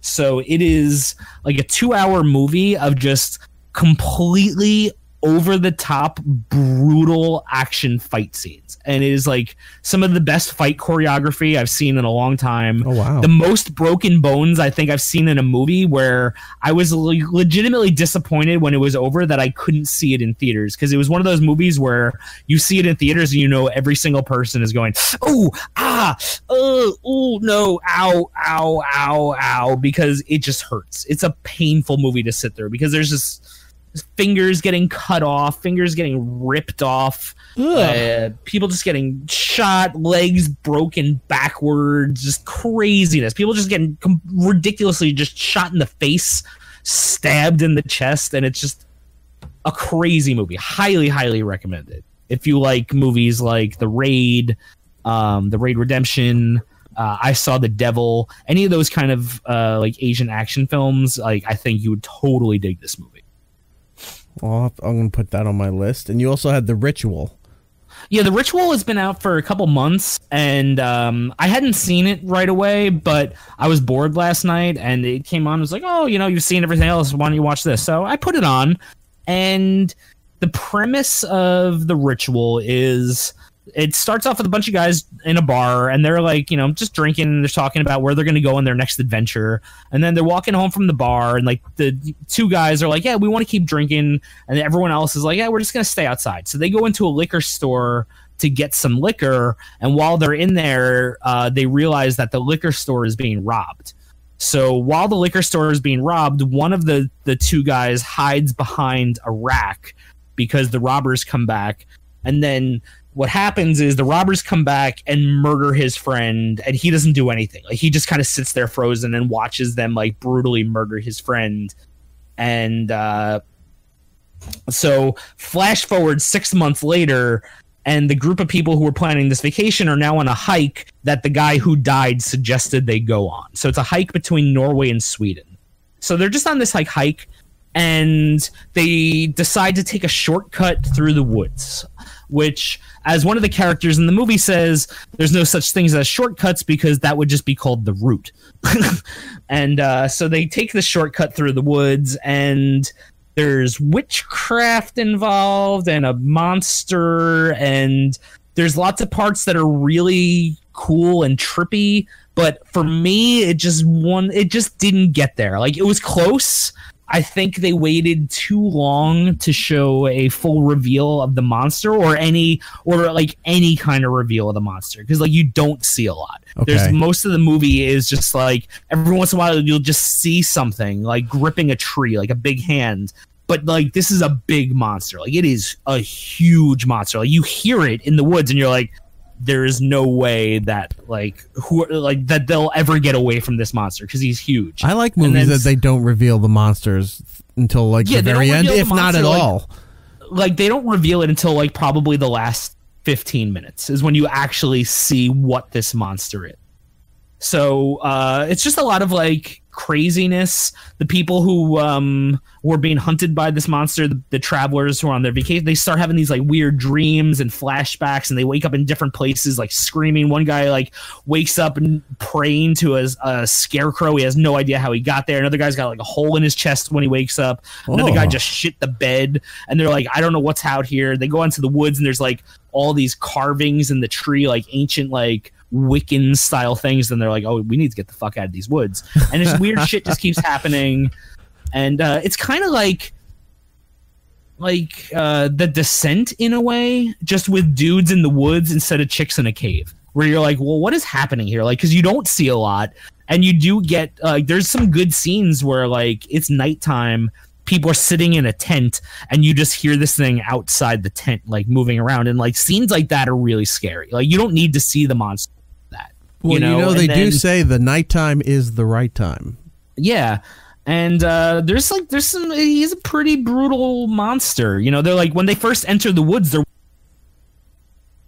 So it is like a 2-hour movie of just completely over-the-top, brutal action fight scenes. And it is like some of the best fight choreography I've seen in a long time. Oh, wow. The most broken bones I think I've seen in a movie, where I was legitimately disappointed when it was over that I couldn't see it in theaters, because it was one of those movies where you see it in theaters and every single person is going, oh, no, ow, ow, ow, ow, because it just hurts. It's a painful movie to sit through because there's just fingers getting cut off, fingers getting ripped off, people just getting shot, legs broken backwards, just craziness. People just getting ridiculously just shot in the face, stabbed in the chest, and it's just a crazy movie. Highly, highly recommended. If you like movies like The Raid Redemption, I Saw the Devil, any of those kind of like Asian action films, like I think you would totally dig this movie. Well, I'm going to put that on my list. And you also had The Ritual. Yeah, The Ritual has been out for a couple months, and I hadn't seen it right away, but I was bored last night, and it came on. I was like, oh, you've seen everything else. Why don't you watch this? So I put it on, and the premise of The Ritual is it starts off with a bunch of guys in a bar, and they're like, just drinking, and they're talking about where they're going to go on their next adventure. And then they're walking home from the bar, and like the two guys are like, yeah, we want to keep drinking. And everyone else is like, yeah, we're just going to stay outside. So they go into a liquor store to get some liquor. And while they're in there, they realize that the liquor store is being robbed. So while the liquor store is being robbed, one of the two guys hides behind a rack because the robbers come back. And then what happens is the robbers come back and murder his friend, and he doesn't do anything. Like, he just kind of sits there frozen and watches them like brutally murder his friend. And so flash forward 6 months later, and the group of people who were planning this vacation are now on a hike that the guy who died suggested they go on. So it's a hike between Norway and Sweden. So they're just on this hike, and they decide to take a shortcut through the woods, which, as one of the characters in the movie says, there's no such things as shortcuts because that would just be called the route. And so they take the shortcut through the woods, and there's witchcraft involved and a monster, and there's lots of parts that are really cool and trippy. But for me, it just didn't get there. Like, it was close. I think they waited too long to show a full reveal of the monster or any kind of reveal of the monster, because like you don't see a lot. Okay. There's most of the movie is just like every once in a while you'll just see something like gripping a tree, like a big hand. But like this is a big monster. Like it is a huge monster. Like you hear it in the woods and you're like, there is no way that that they'll ever get away from this monster because he's huge. I like movies that they don't reveal the monsters until like the very end, if not at all. Like they don't reveal it until like probably the last 15 minutes is when you actually see what this monster is. So it's just a lot of like craziness. The people who were being hunted by this monster, the travelers who are on their vacation, they start having these like weird dreams and flashbacks, and they wake up in different places like screaming. One guy like wakes up and praying to a scarecrow. He has no idea how he got there. Another guy's got like a hole in his chest when he wakes up. Another guy just shit the bed, and they're like, I don't know what's out here. They go into the woods and there's like all these carvings in the tree, like ancient like Wiccan style things, and they're like, oh, we need to get the fuck out of these woods. And this weird shit just keeps happening, and it's kind of like The Descent in a way, just with dudes in the woods instead of chicks in a cave, where you're like, well, what is happening here? Like, because you don't see a lot, and you do get there's some good scenes where like it's nighttime, people are sitting in a tent, and you just hear this thing outside the tent like moving around, and like scenes like that are really scary. Like you don't need to see the monster. Well, they do say the nighttime is the right time. Yeah. And there's some, he's a pretty brutal monster. You know, they're like, when they first enter the woods, they're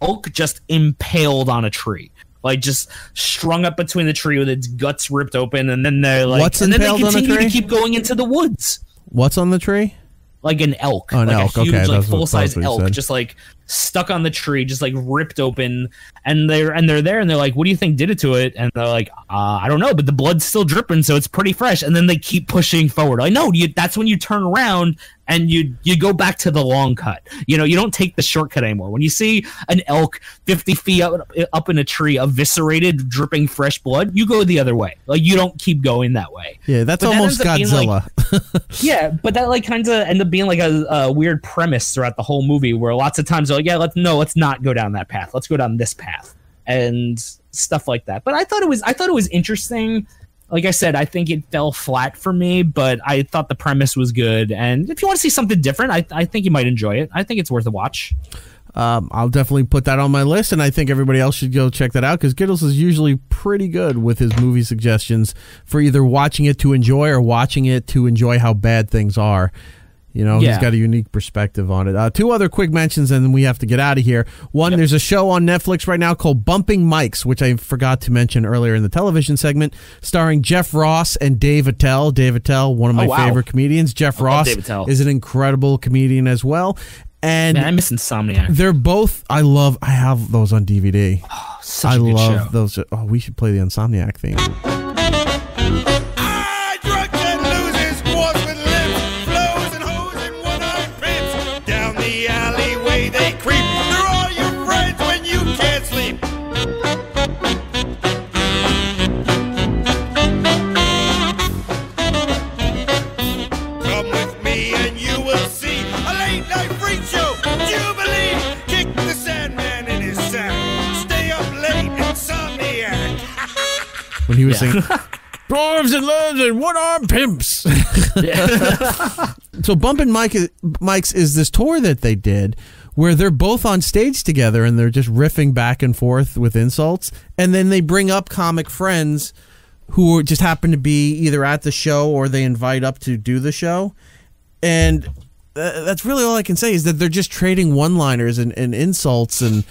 elk just impaled on a tree. Like just strung up between the tree with its guts ripped open. And then they're like, what's impaled on the tree? And then they continue to keep going into the woods. What's on the tree? Like an elk. Oh, an elk. A huge, okay, like full-size elk, just like stuck on the tree, just like ripped open, and they're there, and they're like, what do you think did it to it? And they're like, I don't know, but the blood's still dripping, so it's pretty fresh. And then they keep pushing forward. I know, that's when you turn around and you go back to the long cut. You know, you don't take the shortcut anymore. When you see an elk 50 feet up in a tree, eviscerated, dripping fresh blood, you go the other way. Like you don't keep going that way. Yeah, that's almost Godzilla. Yeah, but that like kind of ended up being like a weird premise throughout the whole movie, where lots of times they're like, yeah, let's not go down that path. Let's go down this path and stuff like that. But I thought it was interesting. Like I said, I think it fell flat for me, but I thought the premise was good. And if you want to see something different, I think you might enjoy it. I think it's worth a watch. I'll definitely put that on my list, and I think everybody else should go check that out, because Gittles is usually pretty good with his movie suggestions for either watching it to enjoy or watching it to enjoy how bad things are. You know, He's got a unique perspective on it. Two other quick mentions, and then we have to get out of here. One, There's a show on Netflix right now called Bumping Mics, which I forgot to mention earlier in the television segment, starring Jeff Ross and Dave Attell. Dave Attell, one of my favorite comedians. Jeff Ross is an incredible comedian as well. And man, I miss Insomniac. They're both, I have those on DVD. Oh, such a good show. Those. Oh, we should play the Insomniac theme. When he was saying, dwarves and loves and one-armed pimps. So Bumpin' Mics is this tour that they did where they're both on stage together and they're just riffing back and forth with insults. And then they bring up comic friends who just happen to be either at the show or they invite up to do the show. And that's really all I can say, is that they're just trading one-liners and insults and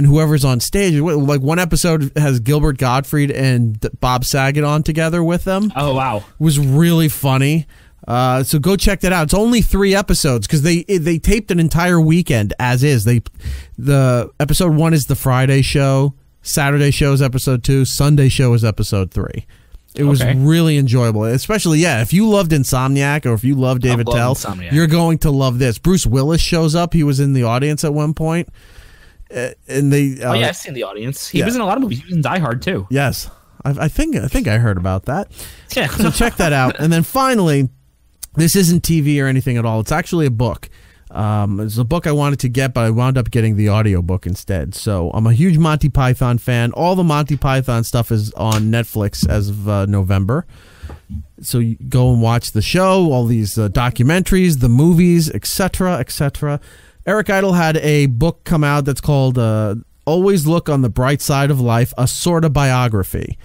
whoever's on stage. Like one episode has Gilbert Gottfried and Bob Saget on together with them. Oh, wow. It was really funny. So go check that out. It's only 3 episodes because they taped an entire weekend as is. The episode 1 is the Friday show. Saturday show is episode 2. Sunday show is episode 3. It was really enjoyable, especially, if you loved Insomniac or if you loved David Tell, you're going to love this. Bruce Willis shows up. He was in the audience at one point. And they I've seen the audience. He was in a lot of movies. He was in Die Hard too. Yes, I think I heard about that. Yeah. So check that out. And then finally, This isn't TV or anything at all. It's actually a book. It's a book I wanted to get, but I wound up getting the audiobook instead. So I'm a huge Monty Python fan. All the Monty Python stuff is on Netflix as of November. So you go and watch the show, all these documentaries, the movies, etc., etc. Eric Idle had a book come out that's called Always Look on the Bright Side of Life, a sort of biography.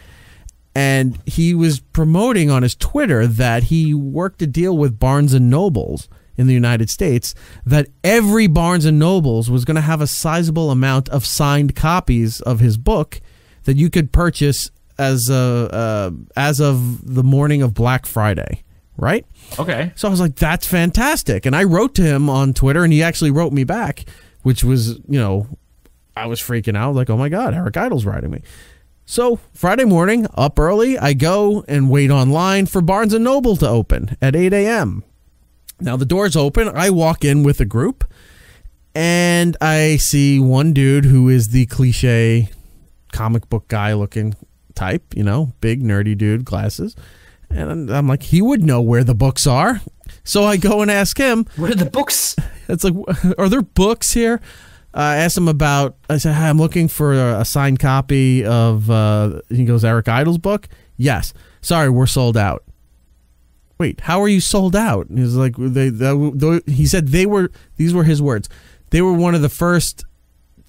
And he was promoting on his Twitter that he worked a deal with Barnes & Nobles in the United States, that every Barnes & Nobles was going to have a sizable amount of signed copies of his book that you could purchase as of the morning of Black Friday, right? Okay. So I was like, that's fantastic. And I wrote to him on Twitter, and he actually wrote me back, which was, I was freaking out. Like, oh my God, Eric Idle's writing me. So Friday morning, up early, I go and wait online for Barnes & Noble to open at 8 a.m. Now the door's open. I walk in with a group, and I see one dude who is the cliche comic book guy looking type, big nerdy dude, glasses. And I'm like, he would know where the books are. So I go and ask him, where are the books? It's like, are there books here? I asked him I said, hi, I'm looking for a signed copy of, he goes, Eric Idle's book? Yes. Sorry, we're sold out. Wait, how are you sold out? And he's like, he said these were his words. They were one of the first,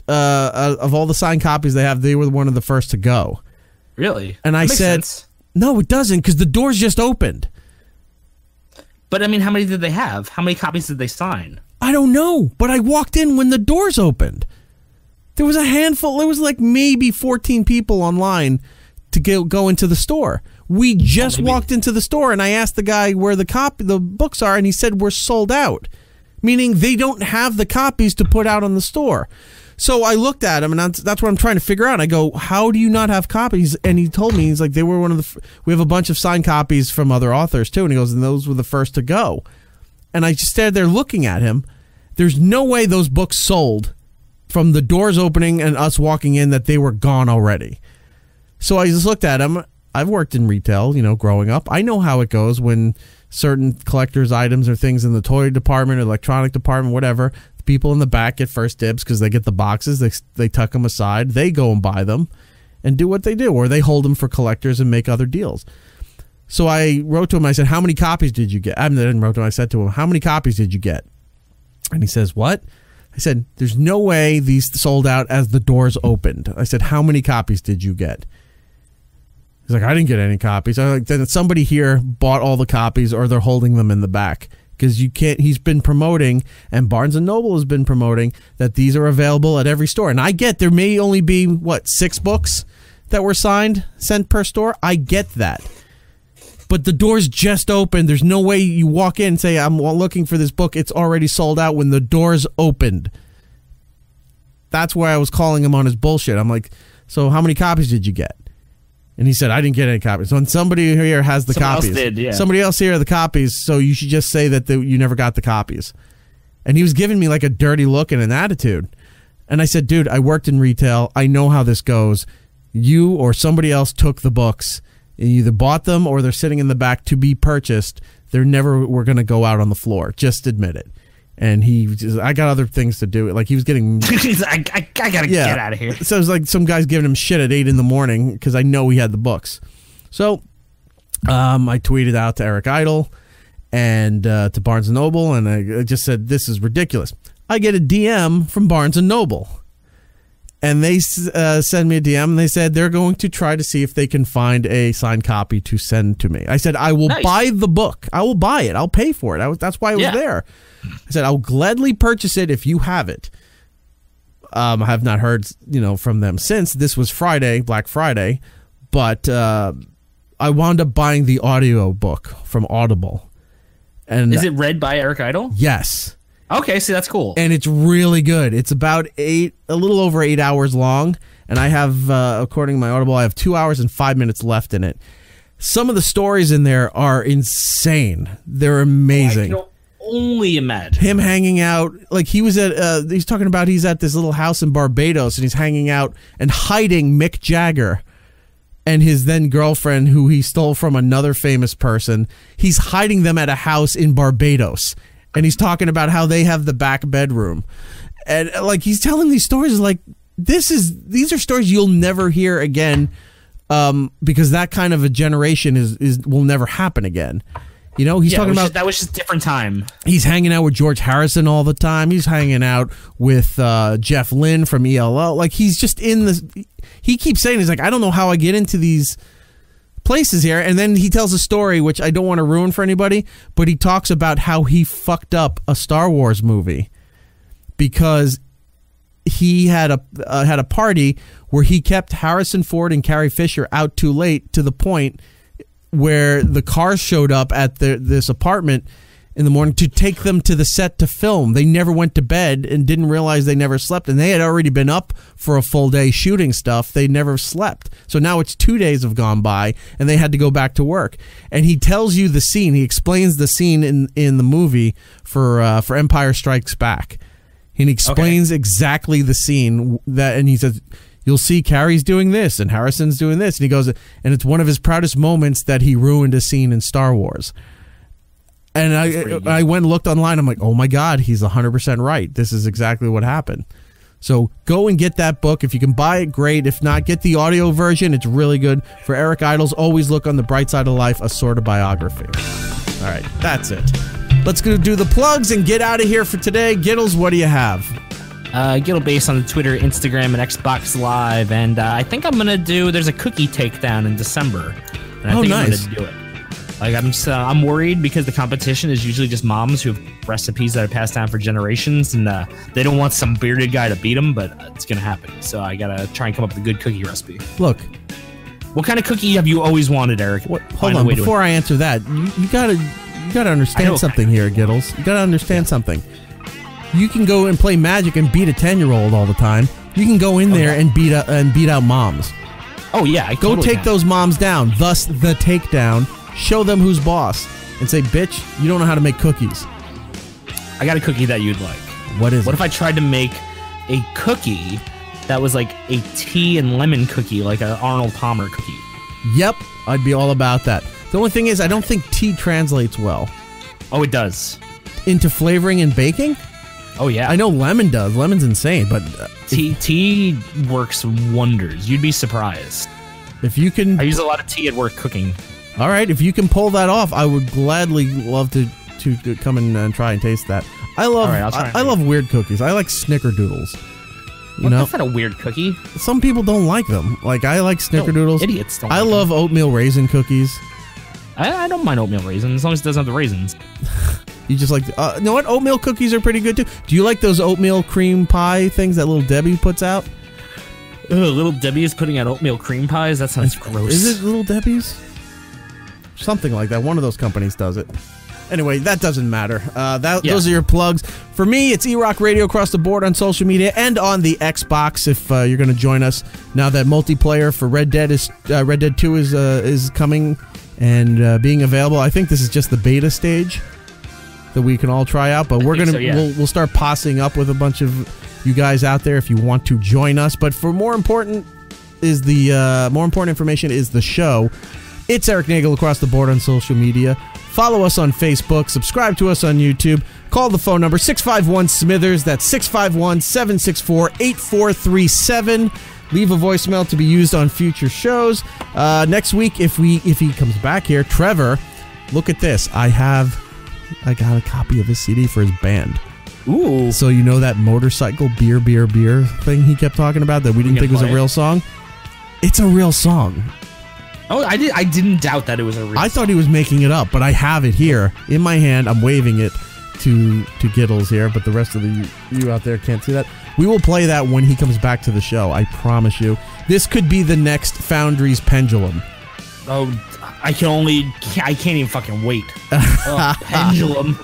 of all the signed copies they have, they were one of the first to go. Really? And I said, no, it doesn't, because the doors just opened. But I mean, how many did they have? How many copies did they sign? I don't know, but I walked in when the doors opened. There was a handful. There was like maybe 14 people online to go into the store. We just walked into the store, and I asked the guy where the books are, and he said we're sold out, meaning they don't have the copies to put out on the store. So I looked at him, and that's what I'm trying to figure out. I go, how do you not have copies? And he told me, he's like, they were one of the. We have a bunch of signed copies from other authors too, and he goes, and those were the first to go. And I just stayed there looking at him. There's no way those books sold from the doors opening and us walking in that they were gone already. So I just looked at him. I've worked in retail, growing up. I know how it goes when certain collector's items or things in the toy department, electronic department, whatever, the people in the back get first dibs because they get the boxes. They tuck them aside. They go and buy them and do what they do, or they hold them for collectors and make other deals. So I wrote to him. I said, how many copies did you get? I didn't wrote to him. I said to him, how many copies did you get? And he says, what? I said, there's no way these sold out as the doors opened. I said, how many copies did you get? He's like, I didn't get any copies. I was like, then somebody here bought all the copies, or they're holding them in the back. Because you can't, he's been promoting, and Barnes & Noble has been promoting, that these are available at every store. And I get there may only be, 6 books that were sent per store? I get that. But the doors just opened. There's no way you walk in and say, I'm looking for this book. It's already sold out when the doors opened. That's why I was calling him on his bullshit. I'm like, so how many copies did you get? And he said, I didn't get any copies. So somebody here has the copies. Else did, yeah. Somebody else here have the copies, so you should just say that you never got the copies. And he was giving me like a dirty look and an attitude. And I said, dude, I worked in retail. I know how this goes. You or somebody else took the books. You either bought them or they're sitting in the back to be purchased. They're never were going to go out on the floor. Just admit it. And I got other things to do. Like he was getting... I got to get out of here. So it was like some guys giving him shit at 8 in the morning because I know he had the books. So I tweeted out to Eric Idle and to Barnes & Noble, and I just said, this is ridiculous. I get a DM from Barnes & Noble. And they send me a DM, and they said they're going to try to see if they can find a signed copy to send to me. I said, I will buy the book. I will buy it. I'll pay for it. That's why I was there. I said, I'll gladly purchase it if you have it. I have not heard from them since. This was Friday, Black Friday. But I wound up buying the audio book from Audible. And is it read by Eric Idle? Yes. Okay, see, that's cool. And it's really good. It's about a little over 8 hours long. And I have, according to my Audible, I have 2 hours and 5 minutes left in it. Some of the stories in there are insane. They're amazing. I can only imagine. Him hanging out, like he was at, he's talking about he's at this little house in Barbados and he's hanging out and hiding Mick Jagger and his then girlfriend, who he stole from another famous person. He's hiding them at a house in Barbados, and he's talking about how they have the back bedroom, and like he's telling these stories like these are stories you'll never hear again, because that kind of a generation will never happen again. You know, he's talking about that was just a different time. He's hanging out with George Harrison all the time. He's hanging out with Jeff Lynne from ELO. Like, he's just in this. He keeps saying, he's like, I don't know how I get into these places here. And then he tells a story, which I don't want to ruin for anybody, but he talks about how he fucked up a Star Wars movie because he had a party where he kept Harrison Ford and Carrie Fisher out too late, to the point where the cars showed up at this apartment in the morning to take them to the set to film. They never went to bed and didn't realize they never slept. And they had already been up for a full day shooting stuff. They never slept. So now it's 2 days have gone by and they had to go back to work. And he tells you the scene. He explains the scene in the movie for Empire Strikes Back. And he explains exactly the scene and he says, you'll see Carrie's doing this and Harrison's doing this. And he goes, and it's one of his proudest moments that he ruined a scene in Star Wars. And I went and looked online. I'm like, oh my God, he's 100% right. This is exactly what happened. So go and get that book. If you can buy it, great. If not, get the audio version. It's really good. For Eric Idles, always look on the bright side of life, a sort of biography. All right, that's it. Let's go do the plugs and get out of here for today. Gittles, what do you have? Gittle based on Twitter, Instagram, and Xbox Live, and I think I'm gonna there's a cookie takedown in December, and I think nice. I'm gonna do it. Like I'm worried because the competition is usually just moms who have recipes that are passed down for generations, and they don't want some bearded guy to beat them, but it's gonna happen. So I gotta try and come up with a good cookie recipe. Look, what kind of cookie have you always wanted, Eric? Hold on, before I answer that, you gotta understand something here, Gittles. You gotta understand something. You can go and play Magic and beat a 10-year-old all the time. You can go in there and beat out moms. Oh yeah, go take those moms down. Thus the takedown. Show them who's boss, and say, "Bitch, you don't know how to make cookies." I got a cookie that you'd like. What is it? What if I tried to make a cookie that was like a tea and lemon cookie, like an Arnold Palmer cookie? Yep, I'd be all about that. The only thing is, I don't think tea translates well. Oh, it does. Into flavoring and baking? Oh yeah, I know lemon does. Lemon's insane, but tea works wonders. You'd be surprised. If you can, I use a lot of tea at work cooking. All right, if you can pull that off, I would gladly love to come and try and taste that. I love weird cookies. I like snickerdoodles. That's not a weird cookie. Some people don't like them. Like, I like snickerdoodles. Idiots don't. I love oatmeal raisin cookies. I don't mind oatmeal raisins as long as it doesn't have the raisins. You just like, you know what? Oatmeal cookies are pretty good too. Do you like those oatmeal cream pie things that Little Debbie puts out? Ugh, Little Debbie is putting out oatmeal cream pies? That sounds gross. Is it Little Debbie's? Something like that. One of those companies does it. Anyway, that doesn't matter. Those are your plugs. For me, it's E-Rock Radio across the board on social media and on the Xbox. If you're going to join us now that multiplayer for Red Dead 2 is coming and being available. I think this is just the beta stage that we can all try out, but we'll start possing up with a bunch of you guys out there if you want to join us. But for more important information is the show. It's Erik Nagel across the board on social media. Follow us on Facebook. Subscribe to us on YouTube. Call the phone number 651-SMITHERS. That's 651-764-8437. Leave a voicemail to be used on future shows. Next week, if he comes back here, Trevor, look at this. I got a copy of his CD for his band. Ooh. So you know that motorcycle beer thing he kept talking about that we didn't think was a real song? It's a real song. Oh, I didn't doubt that it was a real song. I thought he was making it up, but I have it here in my hand. I'm waving it to Gittles here, but the rest of you out there can't see that. We will play that when he comes back to the show. I promise you. This could be the next Foundry's Pendulum. Oh, I can't even fucking wait. Pendulum.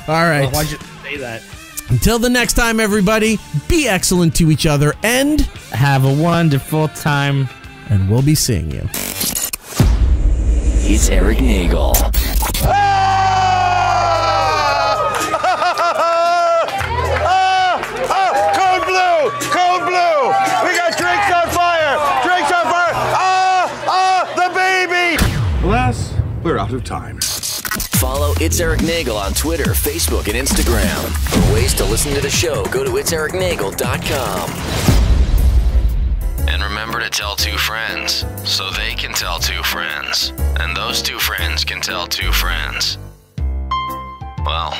All right. Why'd you say that? Until the next time, everybody, be excellent to each other and have a wonderful time. And we'll be seeing you. It's Erik Nagel. Cold blue! We got drinks on fire! we're out of time. Follow It's Erik Nagel on Twitter, Facebook, and Instagram. For ways to listen to the show, go to itseriknagel.com. And remember to tell 2 friends, so they can tell 2 friends. And those 2 friends can tell 2 friends. Well...